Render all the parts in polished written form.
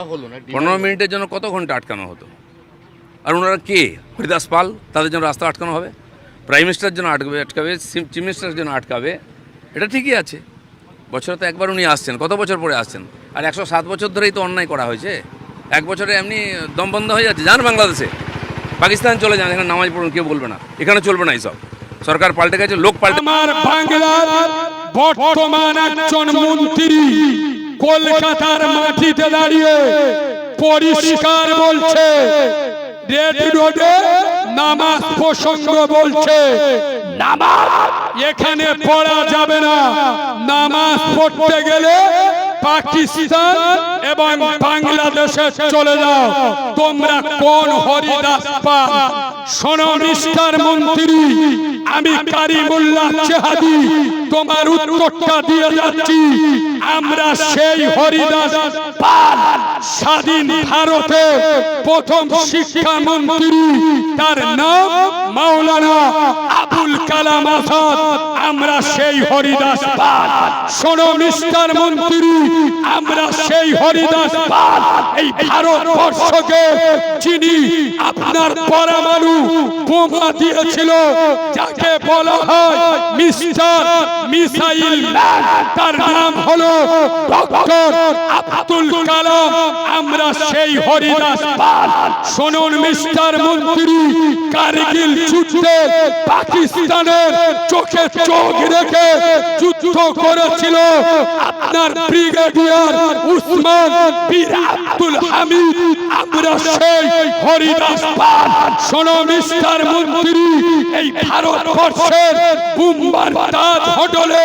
15 মিনিটের জন্য কত ঘন্টা আটকানো হতো? আর ওনারা কে? হরিদাস পাল, তাদের জন্য রাস্তা আটকানো হবে? প্রাইম মিনিস্টারের জন্য আটকাবে, চিফ মিনিস্টারের জন্য আটকাবে? এটা ঠিকই আছে। বছরে তো একবার উনি আসছেন, কত বছর পরে আসছেন? আর 107 বছর ধরেই তো অন্যায় করা হয়েছে। এক বছরে এমনি দম বন্ধ হয়ে যাচ্ছে। যান বাংলাদেশে, পাকিস্তান চলে যান, এখানে নামাজ পড়ুন, কেউ বলবে না। এখানে চলবে না এইসব। সরকার পাল্টে গেছে, লোক পাল্টে। আমার বাংলার বর্তমান একজন মন্ত্রী কলকাতার মাটিতে দাঁড়িয়ে পরিষ্কার বলছে, রেড রোডে নামাজ প্রসঙ্গ বলছে, নামাজ এখানে পড়া যাবে না। নামাজ পড়তে গেলে পাকিস্তান এবং বাংলাদেশে চলে যাও। তোমরা কোন হরিদাস পাল? শোনো মিস্টার মন্ত্রী, আমি কারিমুল্লাহ চেহাদি তোমার উত্তরটা দিয়ে যাচ্ছি। আমরা সেই হরিদাস পাল, স্বাধীন ভারতে প্রথম শিক্ষামন্ত্রী, তার নাম মাওলানা আবুল কালাম আজাদ। আমরা সেই হরিদাস পাল। শোনো মিস্টার মন্ত্রী, আমরা সেই হরিদাস পাল। এই ভারতবর্ষকে যিনি আপনার পরমাণু বোমা দিয়েছিল, যাকে বলা হয় মিস্টার মিসাইল ম্যান, তার নাম হলো ডক্টর আব্দুল কালাম। আমরা সেই হরিদাস পাল। শুনুন মিস্টার মন্ত্রী, কারগিল যুদ্ধে পাকিস্তানের চোখে চোখ রেখে যুদ্ধ করেছিল আপনার ব্রিগেডিয়ার উসমান বীর আব্দুল হামিদ। আমরা সেই হরিদাস পাল। শোনো মিস্টার মন্ত্রী, এই ভারতবর্ষের বুম্বার তাজ হোটেলে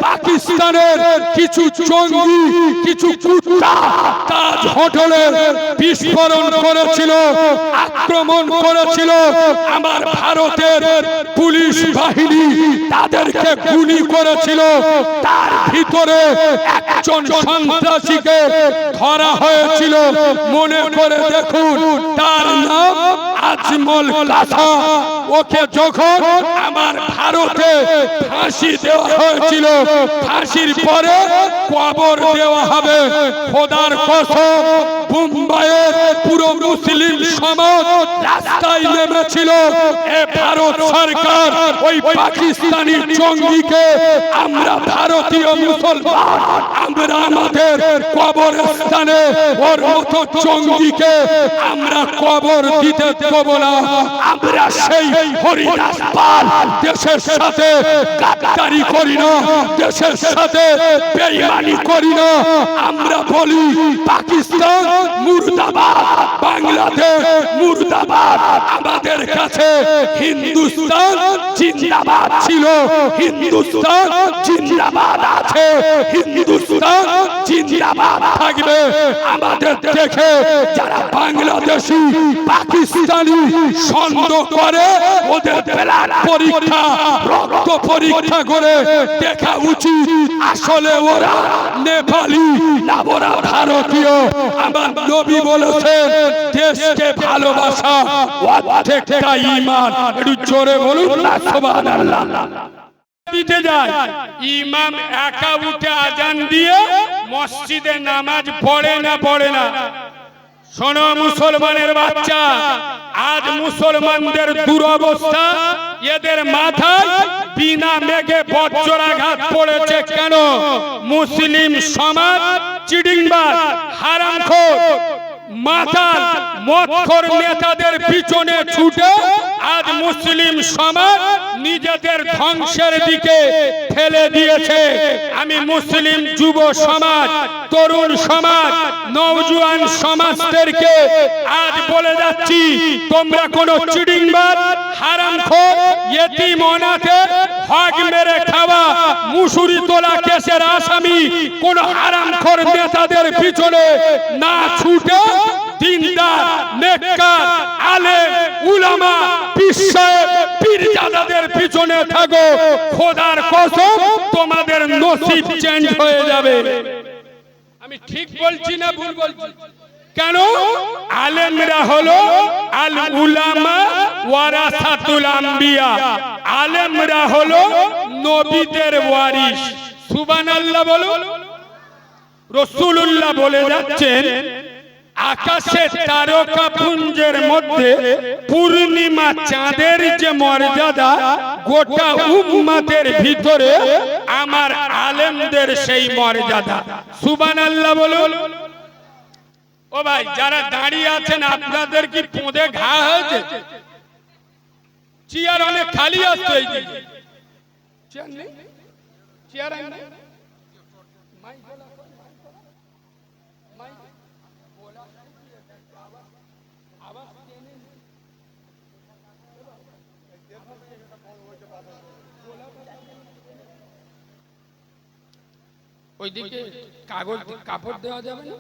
পাকিস্তানের কিছু জঙ্গি, কিছু কুত্তা তাজ হোটেলে বিস্ফোরণ করেছিল, আক্রমণ করেছিল। আমার ভারতের পুলিশ বাহিনী তাদেরকে গুলি করেছিল। তার ভিতরে একজন সন্ত্রাসীকে ধরা হয়েছিল। মনে করে দেখুন, তার নাম আজমল কাসা। ওকে যখন আমার ভারতে ফাঁসি দেওয়া হয়েছিল, ফাঁসির পরে কবর দেওয়া হবে। খোদার কসম, মুম্বাইয়ের পুরো মুসলিম সমাজ রাস্তায় নেমেছিল। এ ভারত সরকার ওই পাকিস্তানি জঙ্গিকে, আমরা ভারতীয় মুসলমান, আমরা আমাদের কবরস্থানে ওর মতো জঙ্গিকে আমরা কবর দিতে দেব না। আমরা সেই হরিদাস পাল। দেশের সাথে গাদ্দারি করি না, দেশের সাথে বেঈমানি করি না। আমরা বলি পাকিস্তান মুর্দাবাদ, বাংলাদেশ মুর্দাবাদ। আমাদের কাছে হিন্দুস্তান জিন্দাবাদ ছিল, হিন্দুস্তান জিন্দাবাদ আছে, হিন্দুস্তান জিন্দাবাদ থাকবে। আমাদের দেখে যারা বাংলাদেশি পাকিস্তানি সন্দেহ করে, ওদের ব্লাড পরীক্ষা, রক্ত পরীক্ষা করে দেখা উচিত আসলে ওরা নেপালি না ওরা ভারতীয়। আমার নবী বলেছেন, দেশকে ভালোবাসা অর্ধেকটা ঈমান। একটু জোরে বলুন না সুবহানাল্লাহ। দিতে যায় ইমাম একা উঠে আজান দিয়ে মসজিদে নামাজ পড়ে না। শোনো মুসলমানের বাচ্চা, আজ মুসলমানদের দুরবস্থা। এদের মাথায় বিনা মেঘে বজ্রাঘাত পড়েছে কেন? মুসলিম সমাজ চিডিংবাজ, হারামখোর, মাতাল, মদখোর নেতাদের পিছনে ছুটে আজ মুসলিম সমাজ নিজেদের ধ্বংসের দিকে ঠেলে দিয়েছে। আমি মুসলিম যুব সমাজ, তরুণ সমাজ, নওজোয়ান সমাজদেরকে আজ বলে যাচ্ছি, তোমরা কোন চিডিংবাজ, হারামখোর, ইতিম অনাথের হক মেরে খাওয়া, মুসুরি তোলা কেসের আসামি কোন হারামখোর নেতাদের পিছনে না ছুটে দিনদার, নেককার, আলেম, উলামা, পীর সাহেব, পীরজাদাদের পিছনে থাকো। খোদার কসম, তোমাদের নসিব চেঞ্জ হয়ে যাবে। আমি ঠিক বলছি না ভুল বলছি? কেন? আলেমরা হলো আল উলামা ওয়ারাসাতুল আম্বিয়া। আলেমরা হলো নবীদের ওয়ারিস। সুবহানাল্লাহ বলুন। রাসূলুল্লাহ বলে যাচ্ছেন, আকাশে তারকা পুঞ্জের মধ্যে পূর্ণিমা চাঁদের যে মর্যাদা, গোটা উম্মতের ভিতরে আমার আলেমদের সেই মর্যাদা। সুবহানাল্লাহ বলুন। ও ভাই, যারা দাঁড়িয়ে আছেন আপনাদের কি পোঁদে ঘা হয়েছে? চেয়ার অনেক খালি আছে, চেয়ার নেই, চেয়ার নেই। ওইদিকে কাগজ কাপড় দেওয়া যাবে না?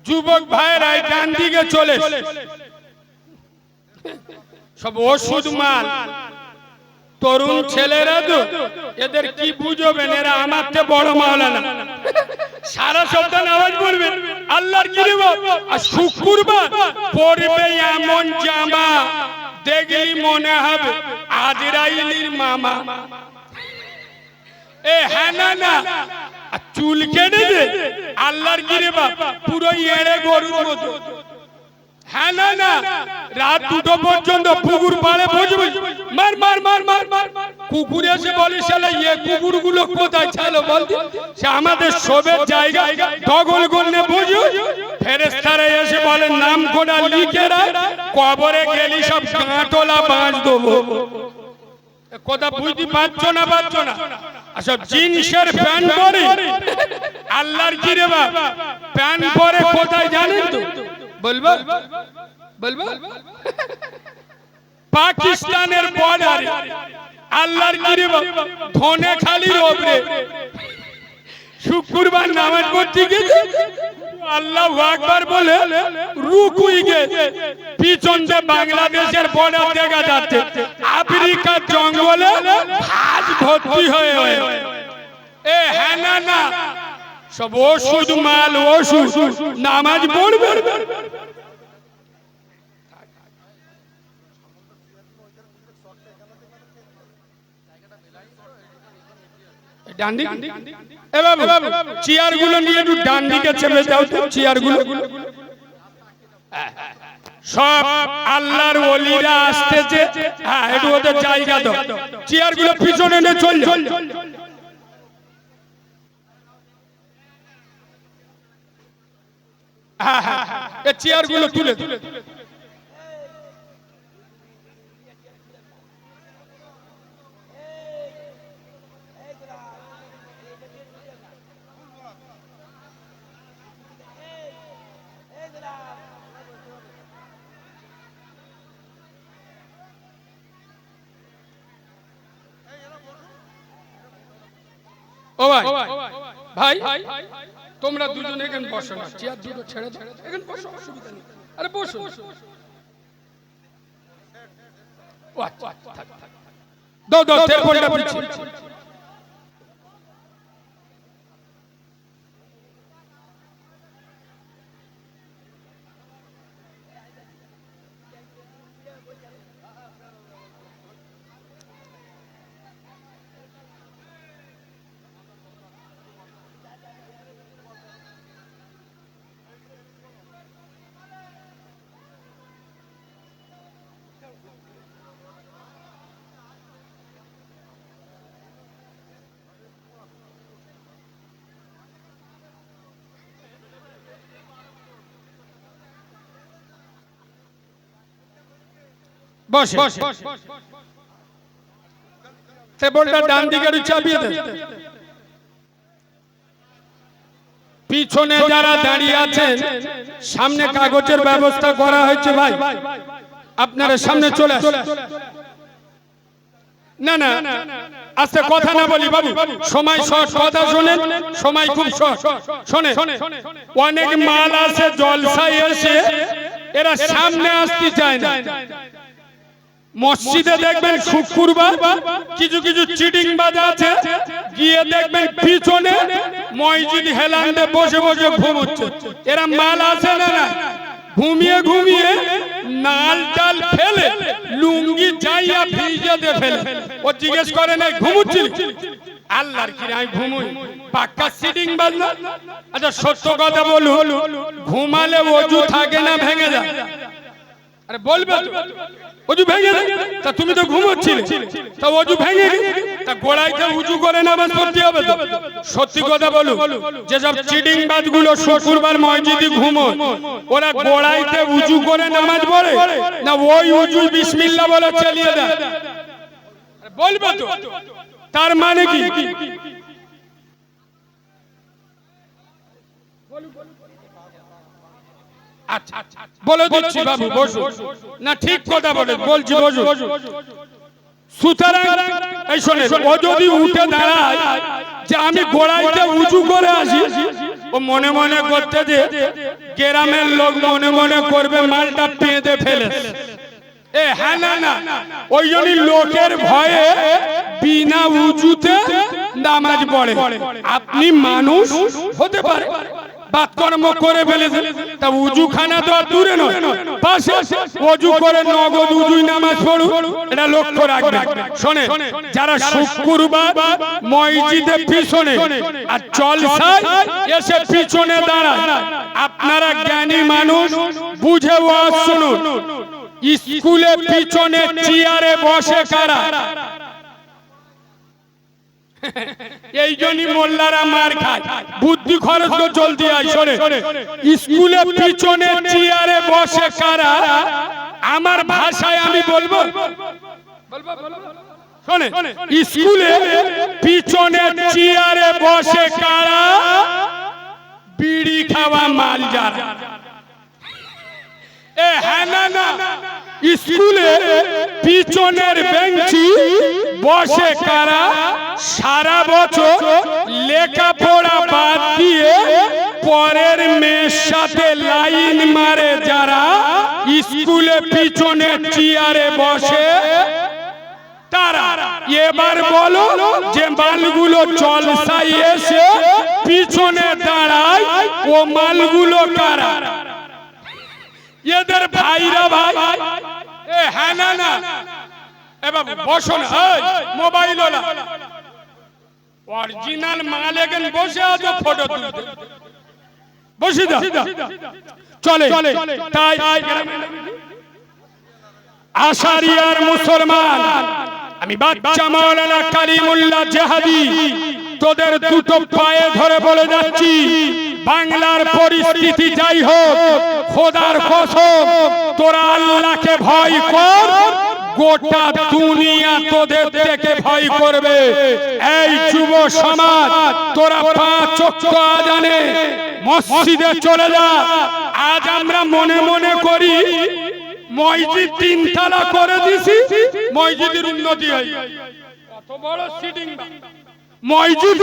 যুবক ভাইয়েরা ডান দিকে চলে, সব ওষুধ মাল, তরুণ ছেলেরা তো এদের কি বুঝবেন, এরা আমার চেয়ে বড় মাওলানা। সারা সপ্তাহ নামাজ পড়বে, আল্লাহর কিরবা, আর শুক্রবার পড়বে এমন জামা দেখলি মনে হবে আজরাইলের মামা। এ হ্যাঁ না, চুল কেটে দে, আল্লাহর কিরবা, পুরো এড়ে গরুর মতো। হ্যাঁ না, রাত 2টো পর্যন্ত পুকুর পাড়ে বসবে, মার মার মার মার মার। কুকুর এসে বলে শালা এই কুকুরগুলো কোথায় ছিল বলতে, সে আমাদের সবের জায়গা দখল করলে বুঝো। ফেরেশতারা এসে বলে নাম কোনা লিখে রাখ, কবরে গেলি সব গাঁটলা বাঁশ দেবো। কথা বুঝতে পারছো না? সব জিন্সের প্যান্ট পরে, আল্লাহর কি রে বাপ, প্যান্ট পরে কোথায় জানেন তো? বলবো পাকিস্তানের বর্ডারে, আল্লাহর কি রে বাপ, ধনে খালির ওপরে শুক্রবার নামাজ পড়তে গেছে, আল্লাহু আকবার বলে রুকুই গেছে, পিছন দিয়ে বাংলাদেশের বর্ডার দেখা যাচ্ছে, আফ্রিকার জঙ্গলে ঘাস ভর্তি হয়ে। এ হ্যাঁ না, সব ওষুধ মাল, ওষুধ, নামাজ পড়বে। চেয়ার গুলো নিয়ে একটু ডান দিকে চেপে যাও তো, চেয়ার গুলো সব আল্লাহর ওলিরা আসতেছে। হ্যাঁ, একটু ওদের জায়গা দাও, চেয়ার গুলো পিছনে নিয়ে চল। হ্যাঁ, চেয়ার গুলো তুলে ও ভাই, তোমরা দুজনে এখানে বসো না, চেয়ার দুটো ছেড়ে এখানে বসো, অসুবিধা নেই। আরে বসো। দাও টেলিফোনটা পিছিয়ে। বসে টেবিলটা ডান দিকে চাপিয়ে দেন। পিছনে যারা দাঁড়িয়ে আছেন, সামনে কাগজের ব্যবস্থা করা হয়েছে। ভাই আপনারা সামনে চলে আসুন। না আস্তে কথা না বলি বাবু, সময় শর্ট, কথা শুনেন, সময় খুব শর্ট। শোনেন, অনেক মাল আছে জলসায় এসে এরা সামনে আসতে চায় না। মসজিদে দেখবেন শুক্রবার কিছু চিটিং বাজ আছে, গিয়ে দেখবেন পিছনে মসজিদ হেলান্ডে বসে ঘুমোচ্ছে। এরা মাল আছে না, ঘুমিয়ে নাল ডাল ফেলে লুঙ্গি যাইয়া ভিজে দে ফেলে। ও জিজ্ঞেস করে না ঘুমুচ্ছিল, আল্লাহর কি আমি ঘুমুই, পাক্কা সিটিং বাজনা। আচ্ছা সত্য কথা বলুন, ঘুমালে ওযু থাকে না ভেঙে যায়? আরে বলবে তো, ওযু ভেঙে যায়। তা তুমি তো ঘুমোচ্ছিলে, তা ওযু ভেঙে তা গোড়াইতে উজু করে নামাজ পড়তে হবে তো। সত্যি কথা বলুন, যেসব চিটিং বাজগুলো শুক্রবার মসজিদে ঘুমোয়, ওরা গোড়াইতে উজু করে নামাজ পড়ে না ওই উজু বিসমিল্লাহ বলে চালিয়ে দেয়? বলবে তো, তার মানে কি? আচ্ছা বলে দিচ্ছি বাবু, বসুন। না ঠিক কথা বলে বলছি, বসুন। সুতরাং এই শোনেন, ও যদি উঠে দাঁড়ায় যে আমি গোড়াইতে উঁচু করে আসি, ও মনে মনে করতে যে গ্রামের লোক মনে মনে করবে মালটা পেঁদে ফেলে। এ হ্যাঁ না, ওই জন্যই লোকের ভয়ে বিনা উঁচুতে নামাজ পড়ে। আপনি মানুষ হতে পারে, বাতকর্ম করে ফেলেছেন, তা উজুখানা তো আর দূরে নয়, পাশে ওযু করে নগদ উজুই নামাজ পড়ুন, এটা লক্ষ্য রাখবেন। শোনে, যারা শুক্রবার মসজিদে পিছনে আর জলসায় এসে পিছনে দাঁড়ায়, আপনারা জ্ঞানী মানুষ, বুঝে ওয়াজ শুনুন। স্কুলে পিছনে চেয়ারে বসে কারা? এই জন্যই মোল্লারা মার খায়, বুদ্ধি খরচ তো চলতি হয়। শোনে, স্কুলে পিছনে চেয়ারে বসে কারা? আমার ভাষায় আমি বলবো, শোনে, স্কুলে পিছনে চেয়ারে বসে কারা? বিড়ি খাওয়া মাল যারা। এ হ্যাঁ না, স্কুলে পিছনের বেঞ্চি বসে কারা? সারা বছর লেখাপড়া বাদ দিয়ে পরের মেয়ের সাথে লাইন মারে যারা, স্কুলে পিছনে চেয়ারে বসে তারা। এবার বলো যে মালগুলো জলসায় এসে পিছনে দাঁড়ায়, ও মালগুলো কারা? এদের ভাইরা ভাই। এ হ্যাঁ না, এবার বসো না, মোবাইল ওলা অরিজিনাল মাল এখানে বসে আছো, ফটো তুলতে বসে যা চলে। তাই আশারিয়ার মুসলমান, আমি বাচ্চা মাওলানা কালিমুল্লাহ জাহাদি তোদের দুটো পায়ে ধরে বলে যাচ্ছি, বাংলার পরিস্থিতি যাই হোক, খোদার কসম তোরা আল্লাহকে ভয় কর, গোটা দুনিয়া তোদের থেকে ভয় করবে। এই যুব সমাজ, তোরা 5 ওয়াক্ত আযানে মসজিদে চলে যা। আজ আমরা মনে মনে করি মসজিদ 3 তলা করে দিছি, মসজিদের উন্নতি হয়। কত বড় সিটিং মসজিদ,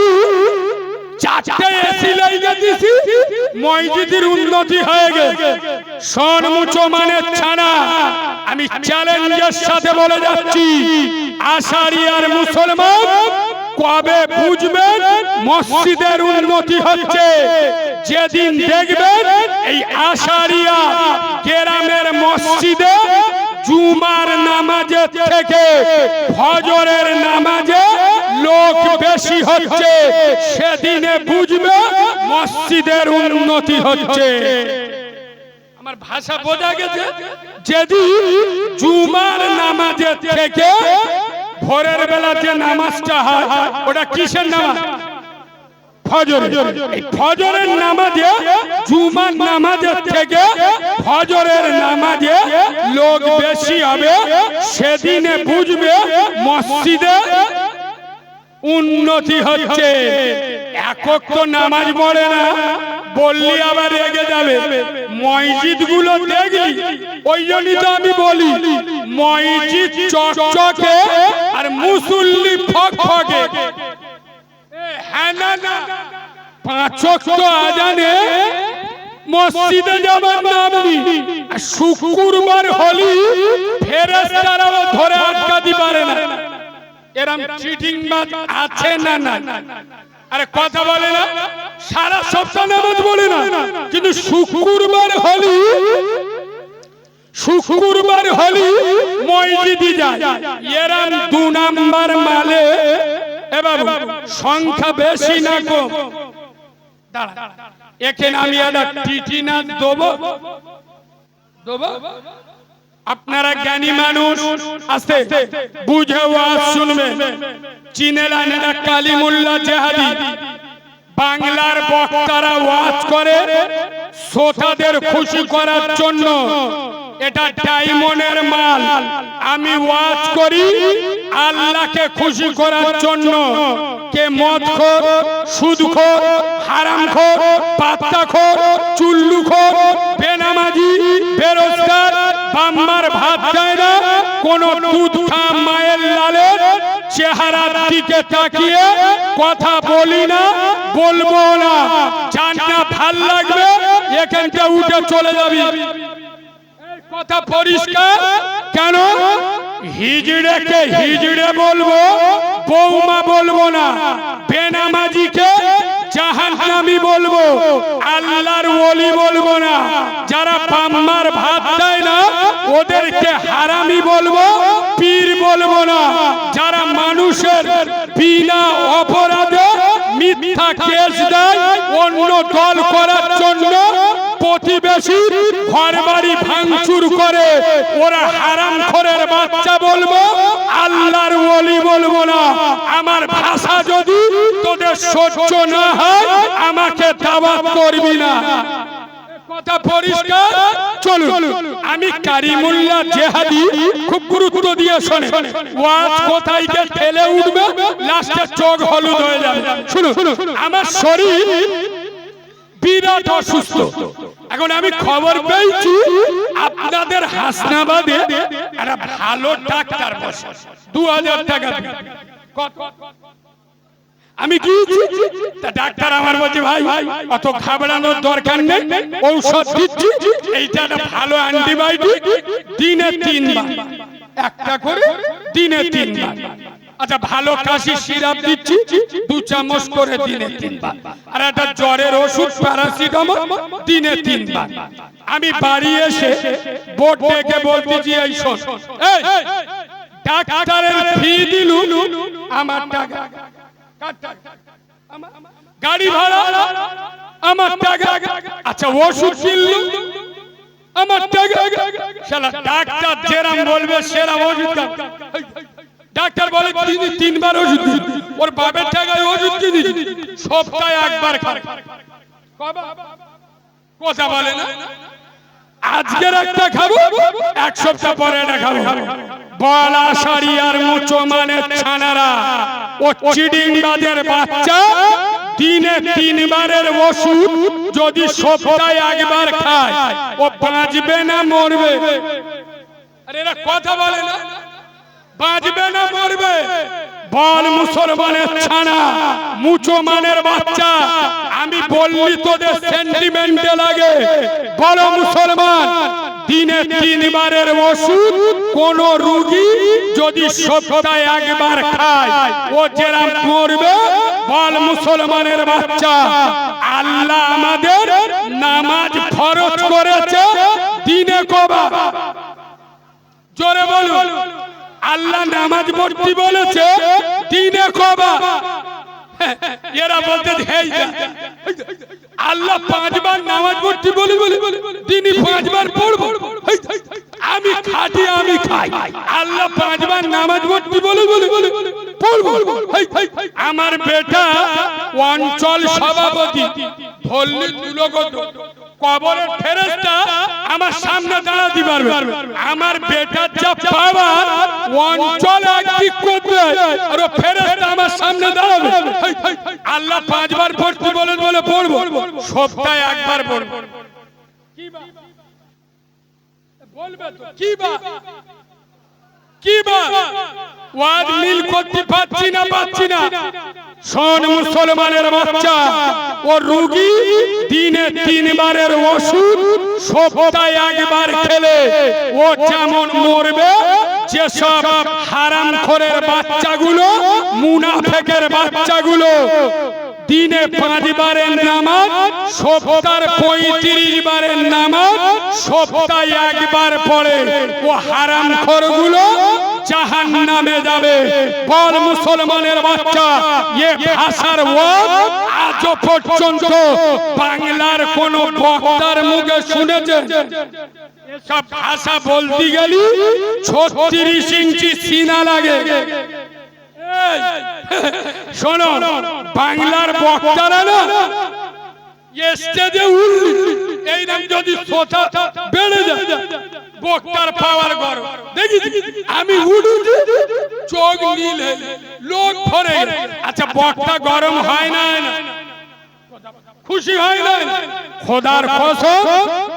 4টে এসি লাগিয়ে দিছি, মসজিদের উন্নতি হয়ে গেছে। শোন মুসলমানের ছানা, আমি চ্যালেঞ্জের সাথে বলে যাচ্ছি, আশারিয়ার মুসলমান কবে বুঝবেন মসজিদের উন্নতি হচ্ছে? যেদিন দেখবেন এই আশারিয়া গ্রামের মসজিদে জুমার নামাজের থেকে ফজরের নামাজে লোক বেশি হচ্ছে, সেদিনে বুঝবে মসজিদের উন্নতি হচ্ছে। আমার ভাষা বোঝা গেছে? যেদিন জুমার নামাজের থেকে ভোরের বেলা যে নামাজটা হয়, ওটা কিসের নামাজ? ফজর। এই ফজরের নামাজে, জুমার নামাজের থেকে ফজরের নামাজে লোক বেশি হবে, সেদিনে বুঝবে মসজিদে উন্নতি হচ্ছে। একক তো নামাজ পড়ে না, বললি আবার রেগে যাবে। মসজিদ গুলো দেখলি, ওই জন্যই তো আমি বলি মসজিদ চকচকে আর মুসল্লি ফকফকে। হ্যাঁ না, 5 ওয়াক্ত আযানে মসজিদে যাবার নাম নেই। শুক্রবার হলি ফেরেশতারাও ধরে আটকাতে পারে না। এরম চিটিং বাজ আছে না? আরে কথা বলে না, সারা সপ্তাহ নামাজ পড়ে না, কিন্তু শুক্রবার হলি শুক্রবার হলি মসজিদে যায়, এরাম 2 নাম্বার মালে। এবার সংখ্যা বেশি না কম? দাঁড়া, এখানে আমি একটা টিটি না দেবো। আপনারা জ্ঞানী মানুষ, আসতে বুঝে ওয়াজ শুনবেন। চিনেলা নেনা কালিমুল্লাহ জেহাদি বাংলার বক্তারা ওয়াজ করে শ্রোতাদের খুশি করার জন্য। এটা ডায়মন্ডের মাল। আমি ওয়াজ করি আল্লাহকে খুশি করার জন্য। কে মদখোর, সুদখোর, হারামখোর, পাত্তাখোর, চুল্লুখোর, বেনামাজি, বেরোজগার, বাম্মার ভাত খায় না, কোন দুধ খা মায়ের লালের চেহারার দিকে তাকিয়ে কথা বলি না, বলবো না। জান না ভাল লাগবে এখানটা উঠে চলে যাবি। কথা পরিষ্কার। কেন? হিজড়েকে হিজড়ে বলবো, বৌমা বলবো না। বেনামাজিকে জাহান্নামী বলবো, আল্লাহর ওলি বলবো না। যারা বাম্মার ভাত দেয় না ওদেরকে হারামি বলবো, পীর বলবো না। যারা মানুষের বিনা অপরাধে মিথ্যা কেস দেয় অন্য দল করার জন্য, প্রতিবেশী ঘর বাড়ি ভাঙচুর করে, ওরা হারামখোরের বাচ্চা বলবো, আল্লাহর ওলি বলবো না। আমার ভাষা যদি তোদের সহ্য না হয় আমাকে দাওয়াত করবি না। কথা পরিষ্কার। চলুন, আমি কারিমুল্লাহ জেহাদি খুব গুরুত্ব দিয়ে শোনে। ওয়াজ কোথায় গিয়ে ঠেলে উঠবে, লাস্টে চোখ হলুদ হয়ে যাবে। শুনুন, আমার শরীর বিরাট অসুস্থ। এখন আমি খবর পেয়েছি আপনাদের হাসনাবাদে একটা ভালো ডাক্তার বসে, 2000 টাকা। আমি গিয়েছি, ডাক্তার আমার বলছে ভাই অত ঘাবড়ানোর দরকার নেই, ঔষধ দিচ্ছি, এইটা একটা ভালো অ্যান্টিবায়োটিক, দিনে 3 বার, একটা করে দিনে 3 বার। আচ্ছা, ভালো কাশি সিরাপ দিচ্ছি 2 চামচ করে দিনে 3 বার। আর একটা জ্বরের ওষুধ প্যারাসিটামল দিনে 3 বার। আমি বাড়ি এসে বোর্ড থেকে বলতেছি, এই শোন, এই ডাক্তারের ফি দিলু আমার টাকা, গাড়ি ভাড়া আমার টাকা, আচ্ছা ওষুধ কিনলু আমার টাকা। শালা ডাক্তার যেরাম বলবে সেরাম ওষুধ। ডাক্তার বলে 3 বার ওষুধ, ওর বাপের টাকায় ওষুধ কিনি, সপ্তাহে 1 বার খায়। কথা বলে না, আজকের একটা খাবো, 1 সপ্তাহ পরে একটা খাবো। বলা সারিয়ার মুচো মানে ছানারা, ও চিডিংবাজের বাচ্চা দিনে 3 বারের ওষুধ যদি সপ্তাহে 1 বার খায়, ও বাঁচবে না মরবে? আরে এরা কথা বলে না, বাঁচবে না মরবে? বল মুসলমানের ছানা, মুচো মানের বাচ্চা, আমি বললি তোদের সেন্টিমেন্টে লাগে। বলো মুসলমান, দিনে 3 বারের ওষুধ কোন রোগী যদি সপ্তাহে 1 বার খায়, ও যেরাম মরবে? বল মুসলমানের বাচ্চা, আল্লাহ আমাদের নামাজ ফরজ করেছে দিনে কবার? জোরে বলুন। আল্লাহ নামাজ পড়তে বলেছে দিনে কবার? এরা বলতে আল্লাহ 5 বার নামাজ পড়তে বলে দিনে 5 বার পড়বো। আমি খাটি, আমি খাই, আল্লাহ 5 বার নামাজ পড়তে বলে পড়বো। আমার বেটা অঞ্চল সভাপতি ধরলে তুলগত কবরের ফেরেশতা আমার সামনে দাঁড়াতে পারবে। আমার বেটার যা পাওয়ার অঞ্চল একদিক করবে, আর ও ফেরেশতা আমার সামনে দাঁড়াবে। আল্লাহ 5 বার পড়তে বলে পড়বো, সপ্তাহে 1 বার পড়বো। কি বা বলবে তো? কি বা ওয়াজ মিল করতে পাচ্ছি না। শোন মুসলমানের বাচ্চা, ও রোগী দিনে 3 বারের ওষুধ সপ্তাহে 1 বার খেলে ও যেমন মরবে, যেসব হারামখোরের বাচ্চাগুলো, মুনাফিকের বাচ্চাগুলো দিনে 5 বারের নামাজ, সপ্তাহে 35 বারের নামাজ, সপ্তাহে একবার পড়ে, ও হারামখোরগুলো জাহান্নামে যাবে। বল মুসলমানের বাচ্চা, এ ভাষার ওয়াজ আজও পর্যন্ত বাংলার কোন বক্তার মুখে শুনেছে? এসব ভাষা বলতে গেলি 36 ইঞ্চি সিনা লাগে। শোনো, বাংলার বক্তারা না স্টেজে উঠলি এই নাম যদি সোটা বেড়ে যায়, বক্তার পাওয়ার গরম দেখি আমি উঠুছি, চোখ নীল লোক ভরে। আচ্ছা, বক্তা গরম হয় না, খুশি হয় না? খোদার কসম,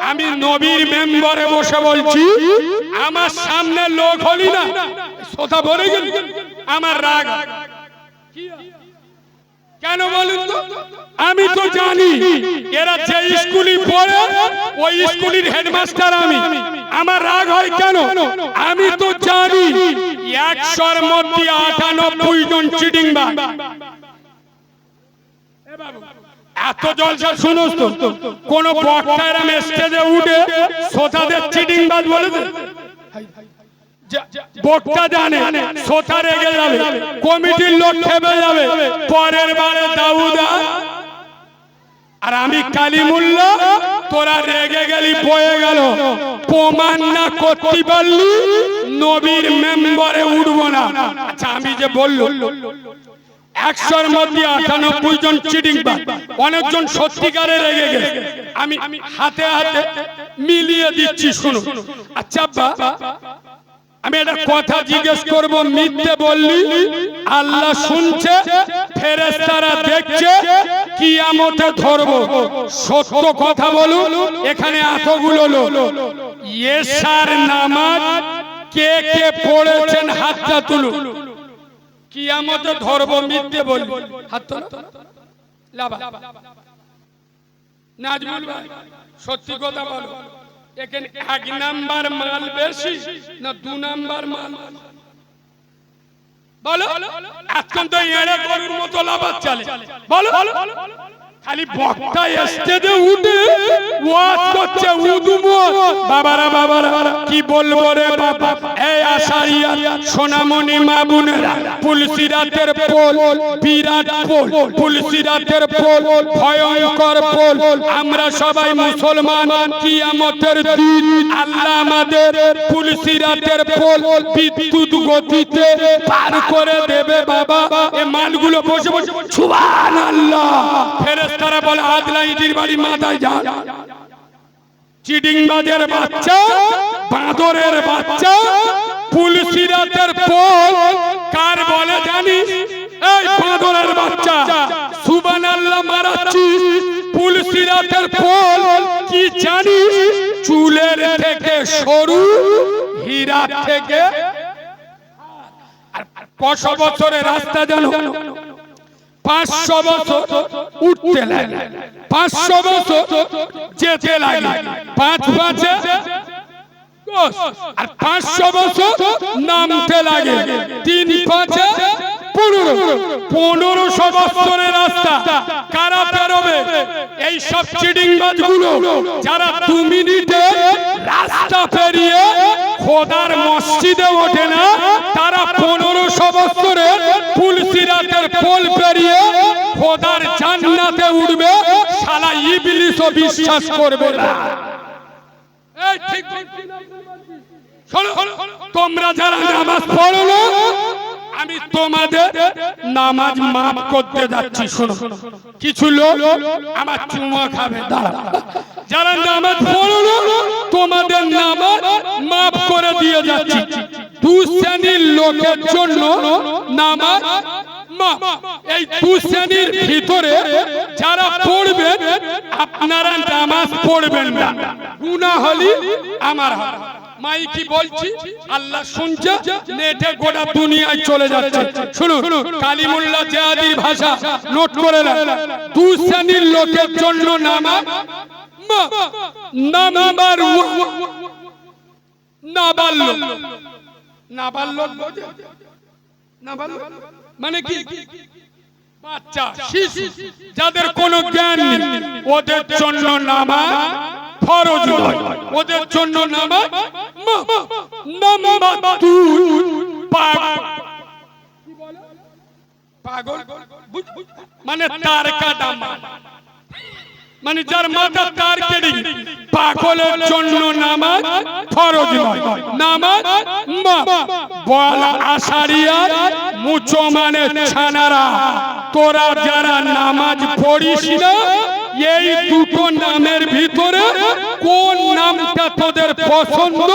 আমি নবীর মেম্বারে বসে বলছি, আমার সামনে লোক হলি না সোটা ভরে গেল, আমার রাগ। কেন বলুন তো? আমি তো জানি এরা যে স্কুলে পড়ে ওই স্কুলের হেডমাস্টার আমি, আমার রাগ হয় কেন? আমি তো জানি 100-র মধ্যে 98 জন চিটিংবাজ। এত জলসা শুনোস তো, কোন বক্তারা স্টেজে উঠে শ্রোতাদের চিটিংবাজ বলে দেয়? বক্তা জানে শ্রোতা রেগে যাবে, কমিটির লোক খেপে যাবে, পরের বারে দাউদা আর আমি কালিমুল্লাহ, তোরা রেগে গেলি, বয়ে গেল, প্রমাণ না করতে পারলি নবীর মেম্বারে উঠবো না। আচ্ছা, আমি যে বললো 100-র মধ্যে 98 জন চিটিংবাজ, অনেকজন সত্যিকারে রেগে গেছে, আমি হাতে হাতে মিলিয়ে দিচ্ছি, শুনো। আচ্ছা বাবা, আমি একটা কথা জিজ্ঞেস করব, মিথ্যে বললি আল্লাহ শুনছে, ফেরেশতারা দেখছে, কিয়ামতে ধরবো, সত্য কথা বলুন। এখানে এতগুলো লোক, এশার নামাজ কে কে পড়েছেন হাতটা তুলুন। কিয়ামতে ধরবো, মিথ্যে বললি হাত তোলো। লাবা নাজমুল ভাই, সত্যি কথা বলো, এখানে 1 নাম্বার মাল বেশি না 2 নাম্বার মাল? বলো। এখন তো এড়ে গরুর মতো লাভার চলে, বলো। খালি বক্তা স্টেজে উঠে ওয়াজ করছে, উদুমো বাবারা বাবারা, কি বলবো রে বাবা। এই আশারিয়া সোনামণি মা বোনেরা, পুলসিরাতের পোল, বিরাট পোল, পুলসিরাতের পোল, ভয়ঙ্কর পোল। আমরা সবাই মুসলমান, কিয়ামতের দিন আল্লাহ আমাদের পুলসিরাতের পোল বিদ্যুৎ গতিতে পার করে দেবে বাবা। এই মালগুলো বসে বসে সুবহানাল্লাহ, ফেরেশতারা বলে আদলা ইটির বাড়ি মাথায় যা। চিটিংবাজের বাচ্চা, বাঁদরের বাচ্চা, পুলসিরাতের পোল কার বলে জানিস? এই বাঁদরের বাচ্চা, সুবহানাল্লাহ মারাচ্ছিস। পুলসিরাতের পোল কি জানিস? চুলের থেকে সরু, হীরা থেকে। আর 500 বছরের রাস্তা জানো, 500 বছর উঠতে লাগে, 500 বছর যেতে লাগে, 5 5 10, আর 500 বছর নামতে লাগে, 3 5 1500 বছরের রাস্তা কারা পেরোবে? এই সব চিটিংবাজগুলো, যারা 2 মিনিটে রাস্তা পেরিয়ে খোদার মসজিদে ওঠে না, তারা 1500 বছরের পুলসিরাতের পোল পেরিয়ে খোদার জান্নাতে উঠবে। শালা ইবলিসও বিশ্বাস করবে না। এই ঠিক শোনো, তোমরা যারা নামাজ পড়ো না, আমি তোমাদের নামাজ মাফ করতে যাচ্ছি। শোনো, কিছু লোক আমার চুমা খাবে, দাঁড়া। যারা নামাজ পড়ো না, তোমাদের নামাজ মাফ করে দিয়ে যাচ্ছি। 2 শ্রেণীর লোকের জন্য নামাজ মাফ। এই 2 শ্রেণীর ভিতরে যারা পড়বেন, আপনারা নামাজ পড়বেন না, গুনাহ হলি আমার হবে। মাইকি বলছি, আল্লাহ শুনছে, নেটে গোটা দুনিয়ায় চলে যাচ্ছে। শুনুন, কালিমুল্লাহ জিহাদির ভাষা নোট করে নেন। 2 শ্রেণীর লোকের জন্য নামাজ নাম্বার 1 নাবালক। নাবালক মানে কি? বাচ্চা শিশু যাদের কোনো জ্ঞান নেই ওদের জন্য নামাজ ফরজ নয়, ওদের জন্য নামাজ নাম্বার 2 পাগল মানে তার কাটা মানে যার মাথা তার কেটে পাগলের জন্য নামাজ ফরজ নয়। নামাজ বল আশারিয়া মুচো মানে ছানারা তোরা যারা নামাজ পড়িস না এই দুটো নামের ভিতরে কোন নামটা তোদের পছন্দ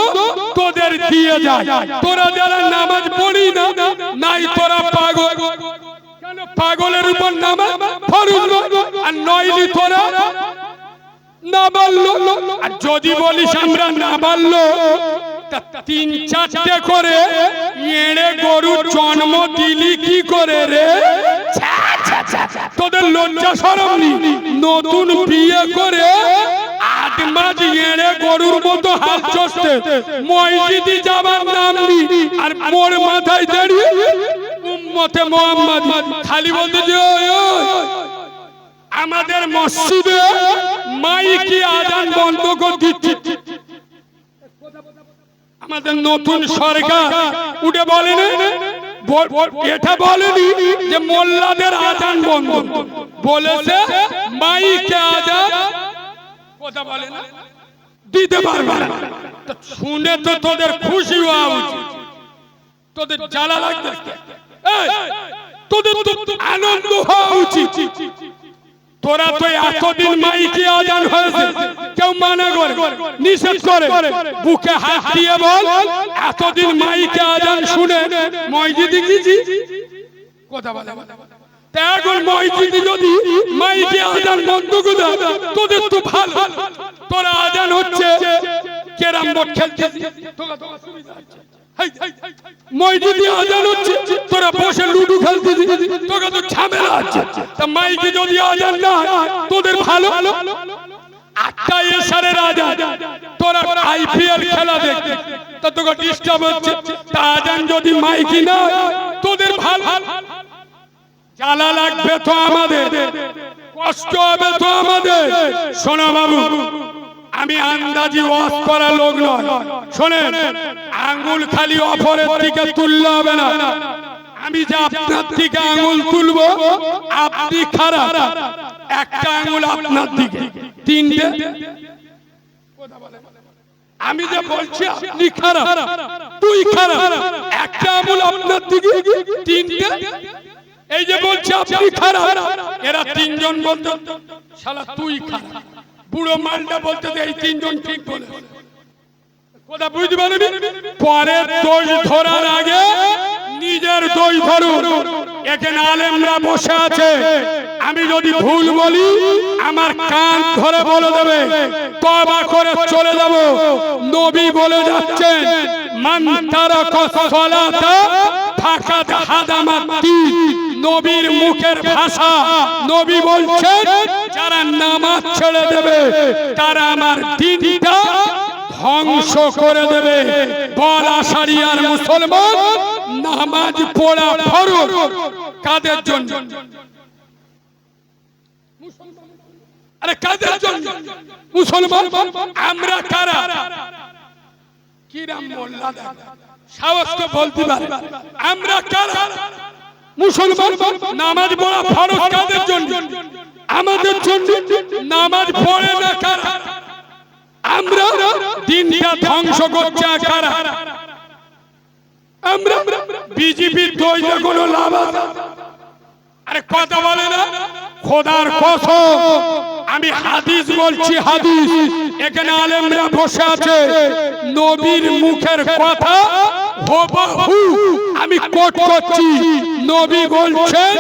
তোদের দিয়ে যায়। তোরা যারা নামাজ পড়ি না নাই তোরা পাগল, কেন পাগলের উপর নামাজ ফরজ আর নইলি তোরা না বললো। আর যদি বলিস আমরা না বললো 3-4টে করে এড়ে গরু জন্ম দিলি কি করে রে? তোদের লজ্জা শরম নেই? নতুন বিয়ে করে 8 মাস এড়ে গরুর মতো হাত চষতে মসজিদে যাবার নাম নেই আর মোর মাথায় দাঁড়িয়ে উম্মতে মুহাম্মদ খালি বলতে যে আমাদের মসজিদে মাইকি আজান বন্ধ করে দিচ্ছে। আমাদের নতুন সরকার উঠে বলেন এটা বলেনি যে মোল্লাদের আজান বন্ধ, বলেছে মাইকে আজান কথা বলে না দিতে পারবে না। শুনে তো তোদের খুশি হওয়া উচিত, তোদের জ্বালা লাগবে, তোদের তো আনন্দ হওয়া উচিত। তোরা তো এতদিন মাইকে আজান হয়েছে কেউ মানা করে নিষেধ করে বুকে হাত দিয়ে বল এতদিন মাইকে আজান শুনে মসজিদে গেছি কথা বলে। এখন মসজিদে যদি মাইকে আজান বন্ধ করে তোদের তো ভালো, তোরা আজান হচ্ছে ক্যারাম বোর্ড খেলছিস, মসজিদে আজান হচ্ছে তোরা বসে লুডু খেলছিস, তোকে তো ঝামেলা আছে। তা মাইকে যদি আজান না তোদের ভালো, 8টা এশারের আজান তোরা আইপিএল খেলা দেখতে তা তোকে ডিস্টার্ব হচ্ছে। তা আজান যদি মাইকে না তোদের ভালো, জ্বালা লাগবে তো আমাদের, কষ্ট হবে তো আমাদের। শোনো বাবু, আমি আন্দাজি ওয়াজ করা লোক নয়, শোনেন আঙ্গুল খালি অপরের দিকে তুললে হবে না। আমি যে আপনার দিকে আঙ্গুল তুলবো আপনি খারাপ, একটা আঙ্গুল আপনার দিকে, 3টে আমি যে বলছি আপনি খারাপ তুই খারাপ, একটা আঙ্গুল আপনার দিকে 3টে এই যে বলছি আপনি খারাপ, এরা 3 জন বলতো শালা তুই খারাপ। বুড়ো মালটা বলতে এই 3 জন ঠিক বলে কথা বুঝতে পারবি। পরের দোষ ধরার আগে নিজের দোষ ধরুন। এখানে আলেমরা বসে আছে, আমি যদি ভুল বলি আমার কান ধরে বলে দেবে, তওবা করে চলে যাব। নবী বলে যাচ্ছেন মান তারাকা সালাতা ফাকাদ হাদামাদ্দিন। নবীর মুখের ভাষা, নবী বলছেন যারা নামাজ ছেড়ে দেবে তারা আমার দ্বীনটা ধ্বংস করে দেবে। বল আশারিয়ার মুসলমান নামাজ পড়া ফরজ কাদের জন্য? আরে কাদের জন্য? মুসলমান আমরা কারা? কিরাম মোল্লা সাহস তো বলতে পারে আমরা কারা? মুসলমান নামাজ পড়া ফরজ কাদের জন্য? আমাদের জন্য। নামাজ পড়ে না কারা? আমরা। দিনটা ধ্বংস করছে কারা? আমরা। বিজেপির দইতে কোনো লাভ আছে? আরে কথা বলে না, খোদার কসম আমি হাদিস বলছি, হাদিস এখানে আলেমরা বসে আছে, নবীর মুখের কথা হুবহু আমি কোট করছি। নবী বলছেন